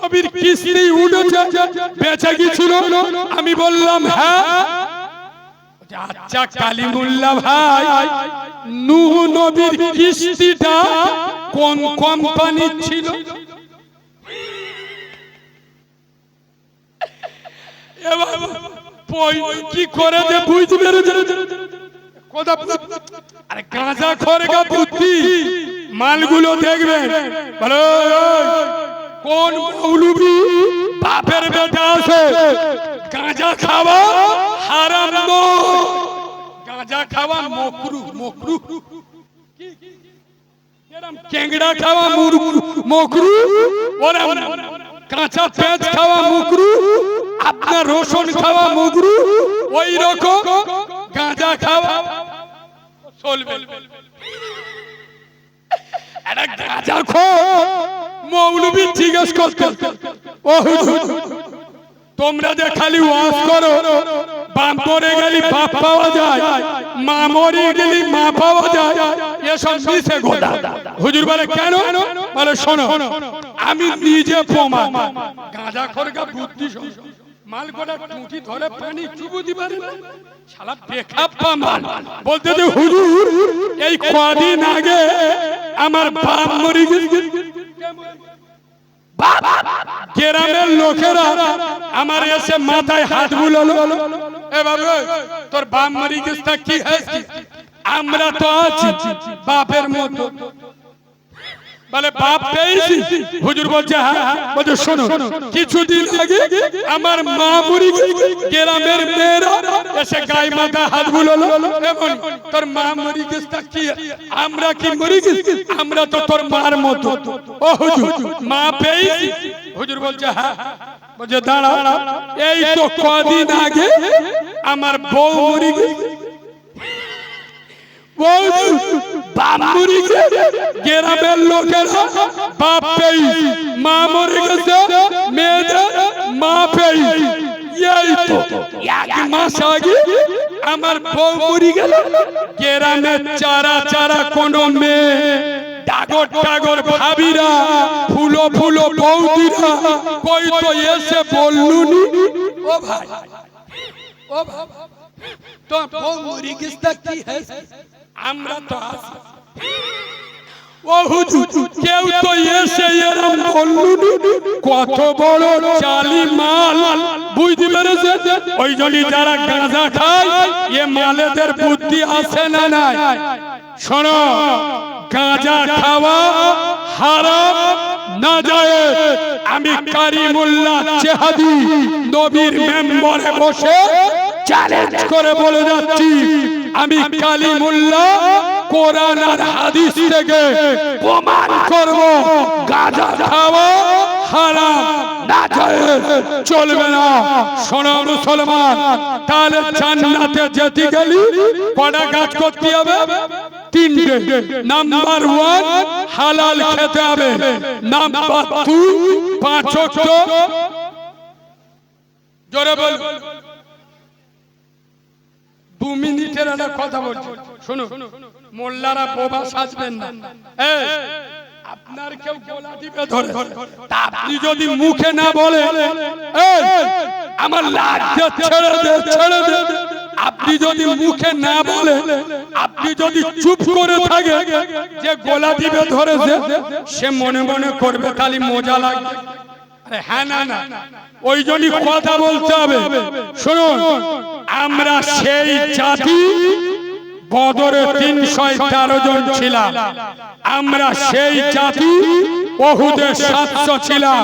নবীর কিস্তি উঠেছে বেঁচে গিয়েছিল, আমি বললাম হ্যাঁ। আচ্ছা কালিমুল্লাহ ভাই, নূহ নবীর কিস্তিটা কোন কোম্পানি ছিল? এবার কি করে যে বুঝতে পেরেছে? আরে গাঁজা খোরেগা বুদ্ধি মালগুলো দেখবেন ভালো, কোন মৌলবি বাপের বেটা আছে গাঁজা খাওয়া হারাম নয়, গাঁজা খাওয়া মকরুহ, মকরুহ কেংড়া খাওয়া মকরুহ, কাঁচা পেঁয়াজ খাওয়া মকরুহ, আপনার রসুন খাওয়া মকরুহ, ওই রকম গাঁজা খাওয়া চলবে। একটা গাঁজা খোর মৌলবি জিজ্ঞেস করতে, ও হুজুর তোমরা যে খালি ওয়াজ করো বাপ মরে গেলি বাপ পাওয়া যায়, মা মরে গেলি মা পাওয়া যায়, এসব মিছে কথা। হুজুর বলে কেন? বলে শোনো আমি নিজে প্রমাণ, গাঁজা খোরগা বুদ্ধি মাল গোটা টুটি ধরে পানি চুবু দিবার শালা বেখাপ্পা মাল। বলতে যে হুজুর এই কদিন আগে আমার বাপ মরে গেছে, গ্রামের লোকেরা আমার এসে মাথায় হাত বুলালো, এ বাবু তোর বাপ মরে গেছে কি হয়েছে? আমরা তো আছি বাপের মতো। বলে বাপ পেয়েছি? হুজুর বলছে হ্যাঁ। বলছে শোনো কিছুদিন আগে আমার মা মরে গেছে, গ্রামের মেয়েরা এসে গায়ে মাথা হাত বুলালো, এমন তোর মা মরে গেছে কি? আমরা কি মরে গেছি? আমরা তো তোর মার মতো। ও হুজুর মা পেয়েছি? হুজুর বলছে হ্যাঁ। বলছে দাঁড়া, এই তো কদিন আগে আমার বউ মরে গেছে, গ্রামের লোকেরা বাপ পেই, মা মরে গেছে, মেয়েদের মা পেই, এই তো এক মাস আগে আমার বউ মরে গেল। গ্রামের চারা চারা কোন মেয়ে ডাগর ডাগর ভাবিরা ফুলো ফুলো বৌদিরা কই তো এসে বললুনি ও ভাই, ও ভাই তো বউ মরে গেছে কি হয়েছে? আমরা তো আছি। ও হুজুর কেউ তো এসে এরম বললুনি, কত বড় চালি মাল বুঝতে পেরেছে? ওই জন্য যারা গাঁজা খায় এ মালেদের বুদ্ধি আছে না নাই? শোনো গাঁজা খাওয়া হারাম না যায়। আমি কারিমুল্লাহ চেহাদি নবীর মেম্বারে বসে চ্যালেঞ্জ করে বলে যাচ্ছি, আমি কালিমুল্লাহ কোরআন আর হাদিস থেকে প্রমাণ করব গাঁজা খাওয়া হারাম না যায়, চলবে না। শোনো মুসলমান, তাহলে জান্নাতে যেতে গেলি কটা কাজ করতে হবে? তিনটে। নাম্বার 1 হালাল খেতে হবে, নাম্বার 2 পাঁচ ওয়াক্ত, জোরে বল 2 মিনিটের একটা কথা বলছি শোনো, মোল্লারা বোবা সাজবেন না। আপনার কেউ গলা টিপে ধরে, আপনি যদি মুখে না বলে আমার লাগছে ছেড়ে দে ছেড়ে দে, আপনি যদি মুখে না বলে, আপনি যদি চুপ করে থাকে, যে গলা টিপে ধরেছে সে মনে মনে করবে খালি মজা লাগবে। হ্যাঁ না না, ওই জন্যই কথা বলতে হবে। শুনুন, আমরা সেই জাতি বদরে 313 জন ছিলাম, আমরা সেই জাতি ওহুদে 700 ছিলাম,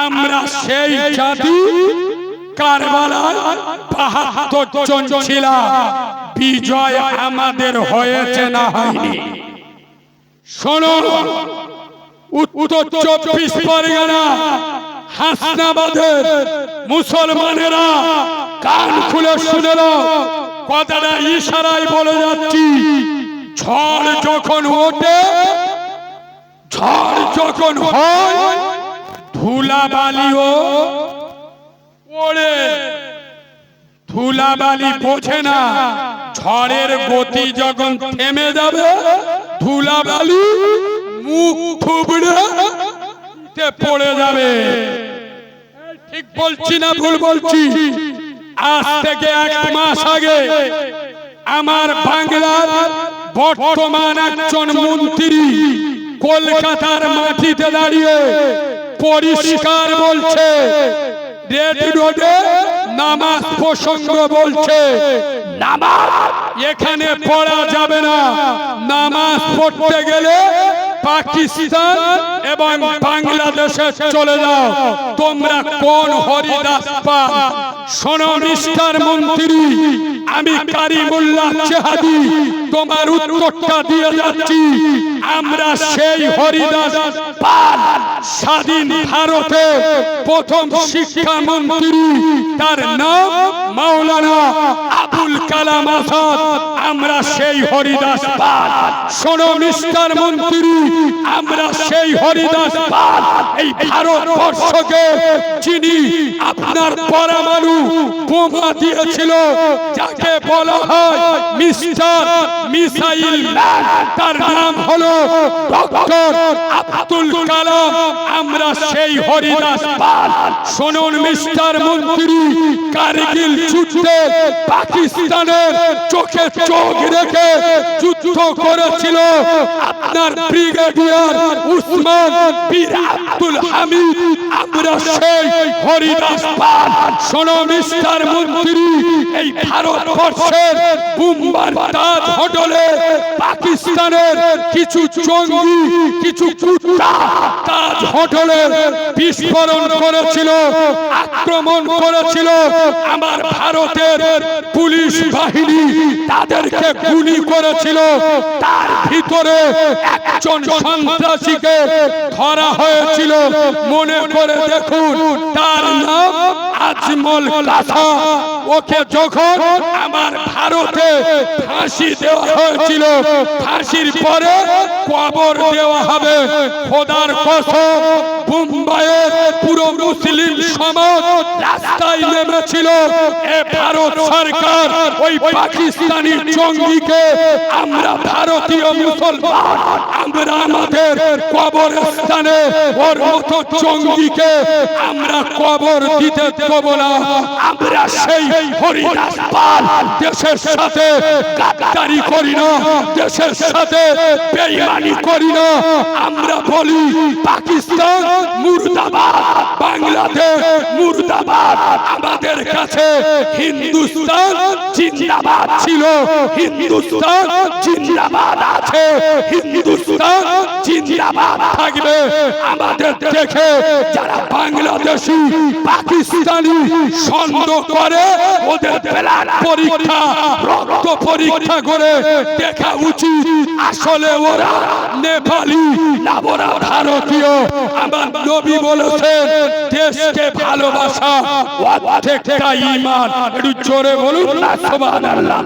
আমরা সেই জাতি কারবালায় 72 জন ছিলাম। বিজয় আমাদের হয়েছে না হয়নি? শোনো, উত্তর 24 পরগনা হাসনাবাদের মুসলমানেরা কান খুলে শুনে নাও, কথাটা ইশারায় বলে যাচ্ছি। ঝড় যখন ওঠে, ঝড় যখন হয়, ধুলাবালিও ওড়ে। ধুলাবালি বোঝে না, ঝড়ের গতি যখন থেমে যাবে ধুলাবালি মুখ থুবড়ে পড়ে যাবে। ঠিক বলছি না ভুল বলছি? আজ থেকে 1 মাস আগে আমার বাংলার বর্তমান একজন মন্ত্রী কলকাতার মাটিতে দাঁড়িয়ে পরিষ্কার বলছে, রেড রোডে নামাজ প্রসঙ্গ বলছে, নামাজ এখানে পড়া যাবে না, নামাজ পড়তে গেলে পাকিস্তান এবং বাংলাদেশে চলে যাও। তোমরা কোন হরিদাস পাল? শোনো মিস্টার মন্ত্রী, আমি কারিমুল্লাহ চেহাদি তোমার উত্তরটা দিয়ে যাচ্ছি। আমরা সেই হরিদাস পাল, স্বাধীন ভারতে প্রথম শিক্ষামন্ত্রী, তার নাম মাওলানা আবুল কালাম আজাদ। আমরা সেই হরিদাস পাল। শোনো মিস্টার মন্ত্রী, আমরা সেই হরিদাস পাল। এই ভারতবর্ষকে যিনি আপনার পরমাণু বোমা দিয়েছিল, যাকে বলা হয় মিস্টার মিসাইল ম্যান, তার নাম হলো ডক্টর আব্দুল কালাম। আমরা সেই হরিদাস পাল। শুনুন মিস্টার মন্ত্রী, কারগিল যুদ্ধে পাকিস্তানের চোখে চোখ রেখে যুদ্ধ করেছিল আপনার ব্রিগেডিয়ার উসমান বীর আব্দুল হামিদ। আমরা সেই হরিদাস পাল। শোনো মিস্টার মন্ত্রী, এই ভারতবর্ষের মুম্বাইয়ের তাজ হোটেলে পাকিস্তানের কিছু জঙ্গি, কিছু কুত্তা তাজ হোটেলে বিস্ফোরণ করেছিল, আক্রমণ করেছিল। আমার ভারতের পুলিশ বাহিনী তাদেরকে গুলি করেছিল। তার ভিতরে একজন সন্ত্রাসীকে ধরা হয়েছিল, মনে করে দেখুন, তার নাম আজমল কাসা। ওকে যখন আমার ভারতে ফাঁসি দেওয়া হয়েছিল, ফাঁসির পরে কবর দেওয়া হবে। খোদার কসম, মুম্বাইয়ের পুরো মুসলিম সমাজ রাস্তায় নেমেছিল। এ ভারত সরকার ওই পাকিস্তানি জঙ্গিকে, আমরা ভারতীয় মুসলমান, আমরা আমাদের কবরস্থানে ওর মতো জঙ্গিকে আমরা কবর দিতে দেব না। আমরা সেই হরিদাস পাল। দেশের সাথে গাদ্দারি করি না, দেশের সাথে বেঈমানি করি না। আমরা বলি পাকিস্তান মুর্দাবাদ, বাংলাদেশ মুর্দাবাদ। আমাদের কাছে হিন্দুস্তান জিন্দাবাদ ছিল, হিন্দুস্তান জিন্দাবাদ আছে, হিন্দুস্তান জিন্দাবাদ থাকবে। আমাদের দেখে যারা বাংলাদেশি পাকিস্তানি সন্দেহ করে, ওদের ব্লাড পরীক্ষা, রক্ত পরীক্ষা করে দেখা উচিত আসলে ওরা নেপালি না ওরা ভারতীয়। আমার নবী বলেছেন, দেশকে ভালোবাসা অর্ধেকটা ঈমান। একটু জোরে বলুন না সুবহানাল্লাহ।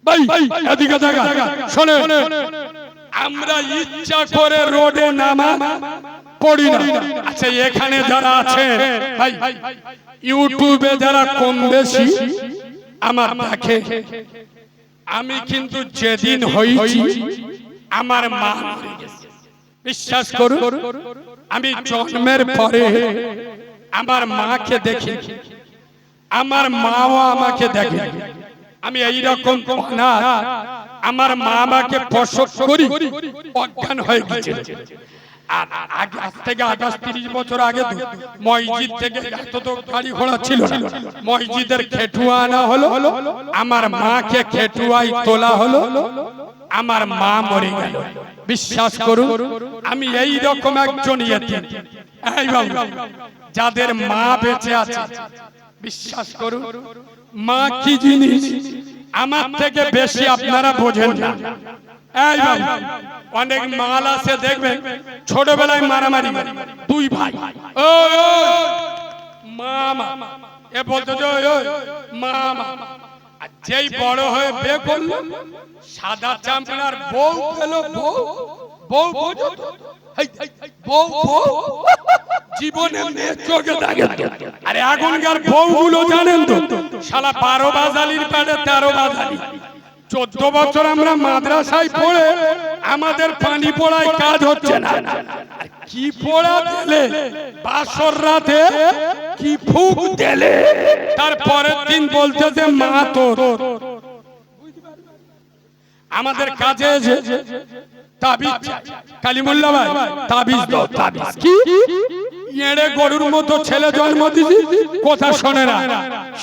ভাই এদিকে দেখা শোনে, আমরা ইচ্ছা করে রোডে নামা পড়ি না। আচ্ছা, এখানে যারা আছে ভাই, ইউটিউবে যারা কম বেশি আমার দেখে, আমি কিন্তু যেদিন হয়েছি আমার মা মরে গেছে। বিশ্বাস করুন, আমি জন্মের পরে আমার মাকে দেখি, আমার মাও আমাকে দেখে। আমি এইরকম অনাথ, আমার মা আমাকে প্রসব করি অজ্ঞান হয়ে গেছে। আজ থেকে 28-30 বছর আগে মসজিদ থেকে এত তো গাড়ি ঘোড়া ছিল না, মসজিদের খেটুয়া আনা হলো, আমার মাকে খেটুয়াই তোলা হলো, আমার মা মরে গেল। বিশ্বাস করুন, আমি এই রকম একজন ইয়েতিম। এই বাবু, যাদের মা বেঁচে আছে, বিশ্বাস করুন, মা কি জিনিস আমার থেকে বেশি আপনারা বোঝেন না। এই বাবু, অনেক মাল আছে দেখবেন, ছোটবেলায় মারামারি, দুই ভাই মামা, এ বলতো মামা, যেই বড় হয়ে বিয়ে করলো, সাদা চামড়ার বউ পেল, বউ বোঝো বউ বউ জীবনে মেয়ে চোখে দেখে আরে এখনকার বউগুলো জানেন তো শালা 12 বাজালির পেটে 13 বাজালি 14 বছর আমরা মাদ্রাসায় পড়ে আমাদের পানি পড়ায় কাজ হচ্ছে না কি পড়া দিলে বাসর রাতে কি ফুক দিলে তারপরের দিন বলছে যে মা তোর আমাদের কাজে তাবিজ কালিমুল্লাহ ভাই তাবিজ দাও তাবিজ কি এড়ে গরুর মতো ছেলে জন্ম দিছি কথা শোনে না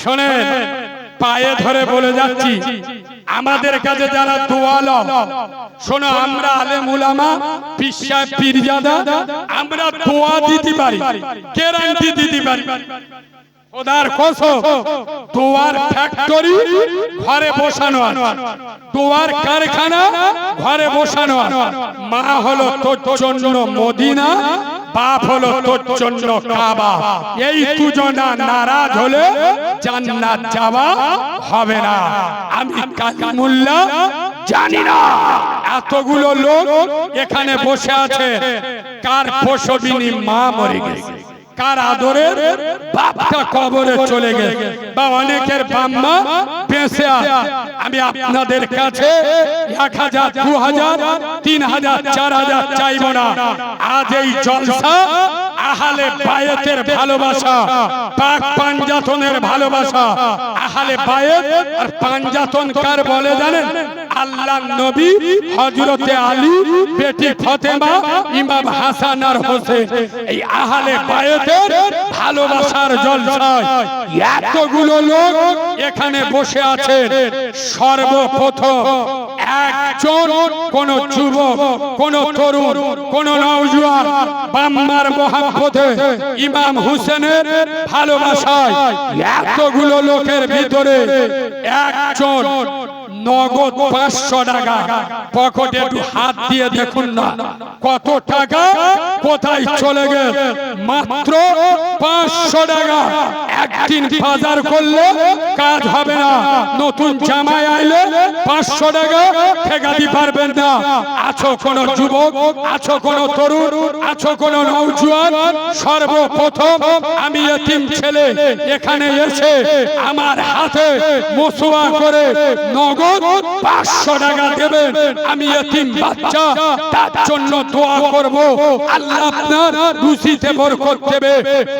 শোনে পায়ে ধরে বলে যাচ্ছি আমাদের কাছে যারা দোয়ালো শোনো আমরা আলেম উলামা পীর সাহেব পীরজাদা আমরা দোয়া দিতে পারি গ্যারান্টি দিতে পারি খোদার কসম দোয়ার ফ্যাক্টরি ঘরে বসানো দোয়ার কারখানা ঘরে বসানো মা হলো তোর জন্য মদিনা বাপ হলো তোর জন্য কাবা এই দুজনা নারাজ হলে জান্নাত যাওয়া হবে না আমি কালিমুল্লাহ জানি না এতগুলো লোক এখানে বসে আছে কার প্রসবিনী মা মরে গেছে কার আদরের বাপটা কবরে চলে গেছে বা অনেকের বাম্মা বেঁচে আছে আমি আপনাদের কাছে 1000 2000 3000 4000 চাইবো না আজ এই জলসা আহলে বায়াতের ভালোবাসা পাক পাঞ্জাতনের ভালোবাসা আহলে বায়াত আর পাঞ্জাতন কার বলে জানেন আল্লাহর নবী হযরতে আলী বেটি ফাতেমা ইমাম হাসান আর হোসেন এই আহলে বায়াতের ভালোবাসার জলসায় এতগুলো লোক এখানে বসে আছেন সর্বপ্রথম একজন কোন যুবক কোন তরুণ কোন নওজোয়ান বাম্মার মহব্বতে ইমাম হোসেনের ভালোবাসায় এতগুলো লোকের ভিতরে একজন নগদ 500 টাকা পকেটে একটু হাত দিয়ে দেখুন না কত টাকা কোথায় চলে গেছে মাত্র 500 টাকা একদিন বাজার করলে কাজ হবে না নতুন জামাই আইলে 500 টাকা ঠেকাতে পারবেন না আছো কোন যুবক আছো কোন তরুণ আছো কোন নওজোয়ান সর্বপ্রথম আমি এতিম ছেলে এখানে এসে আমার হাতে মুসওয়া করে নগদ 500 টাকা দেবেন আমি এতিম বাচ্চা তার জন্য দোয়া করব আল্লাহ আপনার রুজিতে বরকত দেবে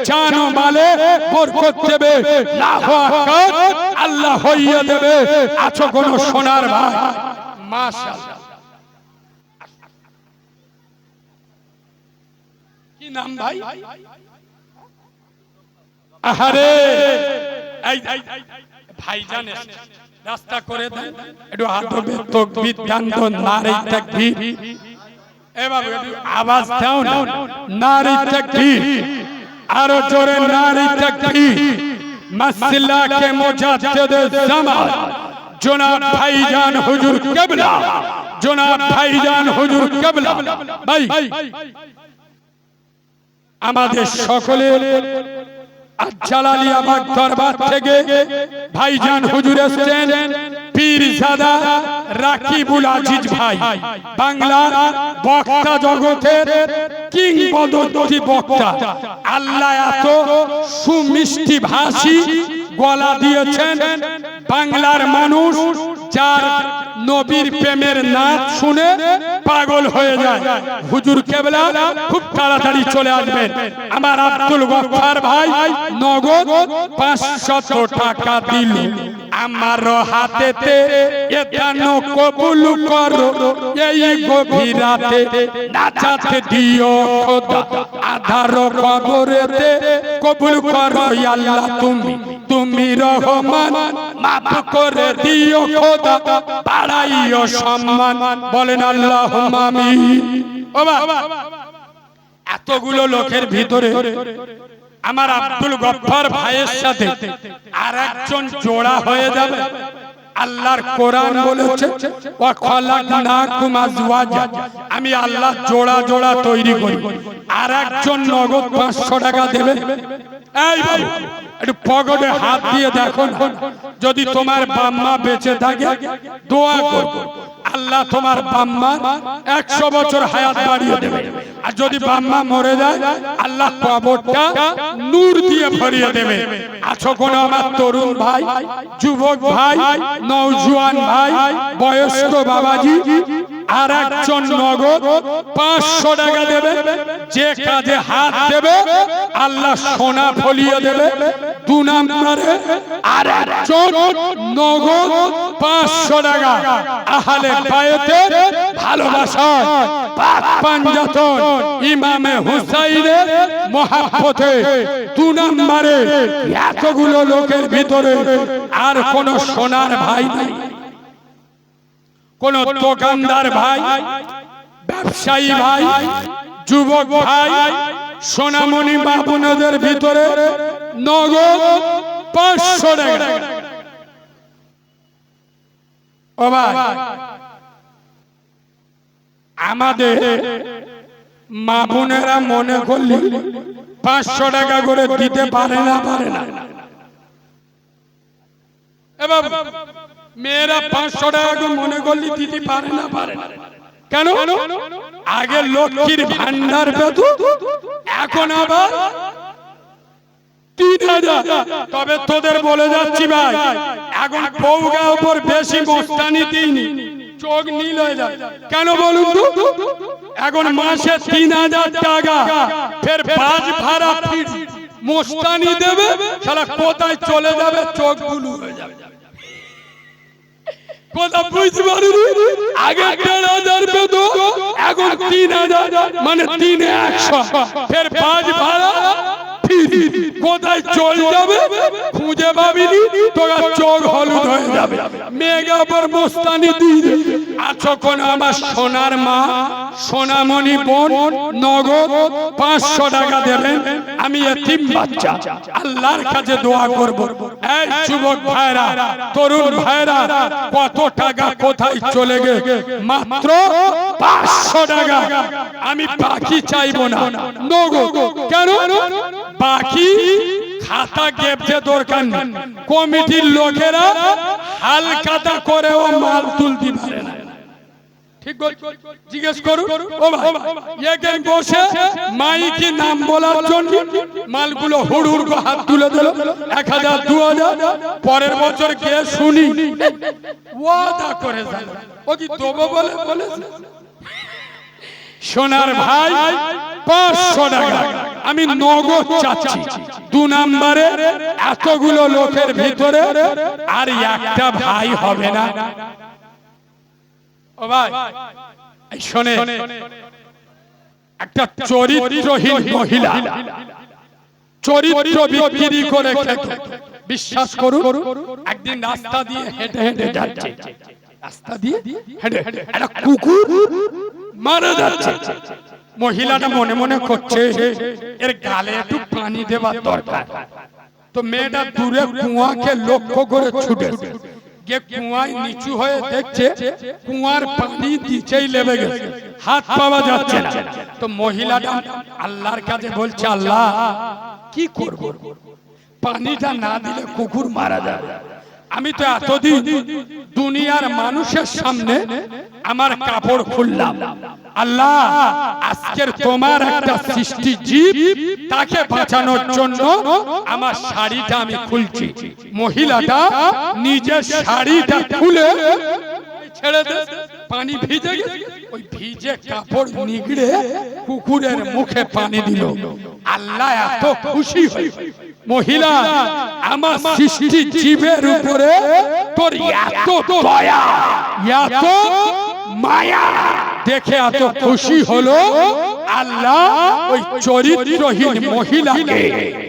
জান ও মালে বরকত দেবে লাখো আকাশ আল্লাহ হইয়ে দেবে আছো কোন সোনার ভাই মাশাআল্লাহ কি নাম ভাই আহারে এই ভাইজান রাস্তা করে দেন একটু আদবে তাকবীর দান তো নারে তাকবীর এ বাবু আওয়াজ দাও না নারে তাকবীর আরো জোরে নারে তাকবীর মাসলা কে মুজাদ্দিদ জামান জনাব ভাইজান হুজুর কিবলা জনাব ভাইজান হুজুর কিবলা ভাই আমাদের সকলের জালালিয়াবাদ দরবার থেকে ভাইজান হুজুর এসেছেন পীরজাদা রাকিবুল আজিজ ভাই বাংলার বক্তা জগতের কিংবদন্তি বক্তা আল্লাহ এত সুমিষ্টি ভাষী গলা দিয়েছেন বাংলার মানুষ যার নবীর প্রেমের নাচ শুনে পাগল হয়ে যায় হুজুর কেবলা খুব তাড়াতাড়ি চলে আসবেন আমার আব্দুল গফফার ভাই নগদ 500 টাকা দিল আমার হাতেতে এতানো কবুল করো এই গভীর রাতে নাজাত দিও খোদা আধার কবরেতে কবুল করো আল্লাহ তুমি রহমান মাফ করে দিও খোদা বাড়াইও সম্মান বলেন আল্লাহুম্মা আমিন ও বাবা এতগুলো লোকের ভিতরে আমার আব্দুল গফফার ভাইয়ের সাথে আরেকজন জোড়া হয়ে যাবে আল্লাহর কোরআন বলেছে ওয়া খালাকনাকুম আজওয়াজা আমি আল্লাহ জোড়া জোড়া তৈরি করি আরেকজন নগদ 500 টাকা দেবে এই বাবু একটু পকেটে হাত দিয়ে দেখো যদি তোমার বাম্মা বেঁচে থাকে দোয়া করো আল্লাহ তোমার বাম্মা 100 বছর হায়াত বাড়িয়ে দেবে। আর যদি বাম্মা মরে যায় আল্লাহ কবরটা নূর দিয়ে ভরিয়ে দেবে। আছো কোন আমার তরুণ ভাই, যুবক ভাই, নওজোয়ান ভাই, বয়স্ক বাবাজি, আর একজন নগদ 500 টাকা দেবে। যে কাজে হাত দেবে আল্লাহ সোনা ফলিয়ে দেবে। 2 নম্বরে আর একজন নগদ 500 টাকা আহলে বায়তের ভালোবাসা পাক পাঞ্জাতন ইমামে হুসাইনের মহব্বতে। 2 নম্বরে এতগুলো লোকের ভিতরে আর কোন সোনার ভাই নাই, কোন দোকানদার ভাই, ব্যবসায়ী ভাই, যুবক ভাই, সোনামণি বাবুনদের ভিতরে নগদ 500 টাকা। ও ভাই, আমাদের মা বোনেরা মনে করলে 500 টাকা করে দিতে পারে না, পারে না। এবার মেয়েরা 500 টাকা করে মনে করলে দিতে পারে না, পারে না। কেন? আগে লক্ষ্মীর ভান্ডার পেত, এখন আবার 3000। তবে তোদের বলে যাচ্ছি ভাই, এখন বউগা উপর বেশি মস্তানি দিইনি, চোখ নীল হয়ে যায়। কেন বলুন তো? এখন মাসে 3000 টাকা ফের বাস ভাড়া ফির মস্তানি দেবে, শালা কোথায় চলে যাবে, চোখ গুলো হয়ে যাবে। কথা বুঝতে পারিনি? আগে 1500 পেত, এখন 3000, মানে 3100 ফের বাস ভাড়া কোথায় চলে যাবে খুঁজে পাবিনি, তোরা চোখ হলুদ হয়ে যাবে। মেঘা পর মস্তানি দিয়ে আছো কোন আমার সোনার মা, সোনামণি বোন, নগদ 500 টাকা দেবেন। আমি এতিম বাচ্চা, আল্লাহর কাছে দোয়া করব। এই যুবক ভাইরা, তরুণ ভাইরা, কত টাকা কোথায় চলে গেছে? মাত্র 500 টাকা। আমি বাকি চাইবো না, নগদ। কেন? বাকি খাতা গেপতে দরকার নেই। কমিটির লোকেরা হালখাতা করেও মাল তুলতে পারে না। ঠিক জিজ্ঞেস করুন। ও ভাই, এখানে বসে মাইকি নাম বলার জন্য মালগুলো হুড় করে হাত তুলে দিল, 1000 2000। পরের বছর গিয়ে শুনি ওয়াদা করে যায়, ও কি দেবো বলে বলেছে। সোনার ভাই 500 টাকা আমি নগদ চাচ্ছি। 2 নম্বরে এতগুলো লোকের ভিতরে আর একটা ভাই হবে না। ও ভাই শোনে, একটা চরিত্রহীন মহিলা চরিত্র বিক্রি করে খেতে, বিশ্বাস করুন, একদিন রাস্তা দিয়ে হেঁটে হেঁটে যাচ্ছে, রাস্তা দিয়ে হেঁটে একটা কুকুর মারা যাচ্ছে। মহিলাটা মনে মনে করছে এর গালে একটু পানি দেওয়ার দরকার। তো মেয়েটা দূরে কুয়াকে লক্ষ্য করে ছুটে গিয়ে কুয়ায় নিচু হয়ে দেখছে কুয়ার পানি নিচেই লেবে গেছে, হাত পাওয়া যাচ্ছে না। তো মহিলাটা আল্লাহর কাছে বলছে, আল্লাহ কি করব, পানিটা না দিলে কুকুর মারা যাবে। আমি তো এতদিন দুনিয়ার মানুষের সামনে আমার কাপড় খুললাম, আল্লাহ আজকের তোমার একটা সৃষ্টি জীব, তাকে বাঁচানোর জন্য আমার শাড়িটা আমি খুলছি। মহিলাটা নিজের শাড়িটা খুলে ছেড়ে দে, পানি ভিজে গেছে, ওই ভিজে কাপড় নিগড়ে কুকুরের মুখে পানি দিল। আল্লাহ এত খুশি হয়ে, মহিলা আমার সৃষ্টি জীবের উপরে তোর এত দয়া, এত মায়া দেখে এত খুশি হলো। আল্লাহ ওই চরিত্রহীন মহিলাকে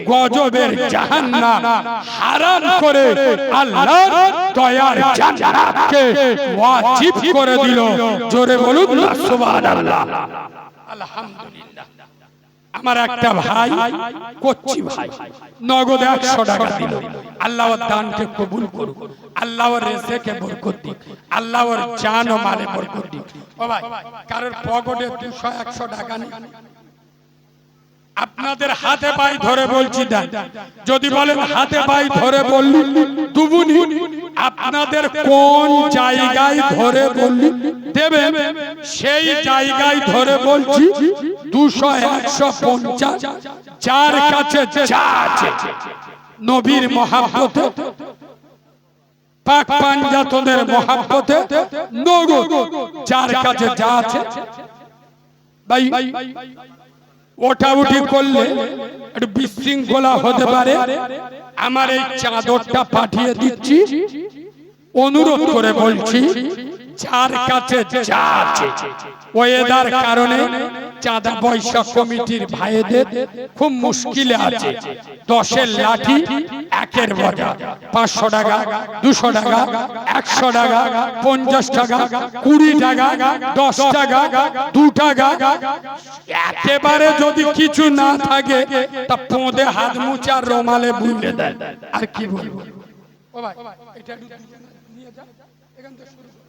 গজবের জাহান্নাম হারাম করে আল্লাহর দয়ার জান্নাতকে ওয়াজিব করে দিল। জোরে বলুন না সুবহানাল্লাহ। আলহামদুলিল্লাহ। আমার একটা ভাই, কচ্চি ভাই, নগদ 100 টাকা দিল। আল্লাহ ওর দানকে কবুল করুক, আল্লাহ ওর রিজেকে বরকত দিক, আল্লাহ ওর জান ও মালে বরকত দিক। ও ভাই, কারোর পকেটে 200 100 টাকা নেই? আপনাদের হাতে পাই ধরে বলছি দেন, যদি বলেন হাতে পাই ধরে বললি দুবুনি, আপনাদের কোন জায়গায় ধরে বললি দেবেন, সেই জায়গায় ধরে বলছি 200 150 যার কাছে যা আছে নবীর মহাব্বতে, পাক পাঞ্জাতনের মহাব্বতে, নগদ যার কাছে যা আছে ভাই ওটা উঠি করলে একটু বিশৃঙ্খলা হতে পারে। আমার এই চাদরটা পাঠিয়ে দিচ্ছি, অনুরোধ করে বলছি যার কাছে যা আছে, ওয়েদার কারণে চাঁদা পয়সা কমিটির ভাইদের খুব মুশকিলে আছে। 10-এর লাঠি 1-এর বজা 500 টাকা, 200 টাকা, 100 টাকা, 50 টাকা, 20 টাকা, 10 টাকা, 2 টাকা, একেবারে যদি কিছু না থাকে তা পোঁদে হাত মুছার রোমালে বুলে দেয়। আর কি বলবো ও ভাই, এটা নিয়ে যা, এখান থেকে শুরু করো।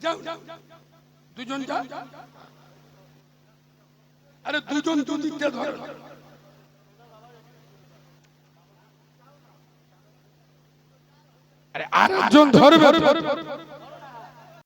যাও দুজন যাও, আরে দুজন দুদিকটা ধরো, আরে আরেকজন ধরবে।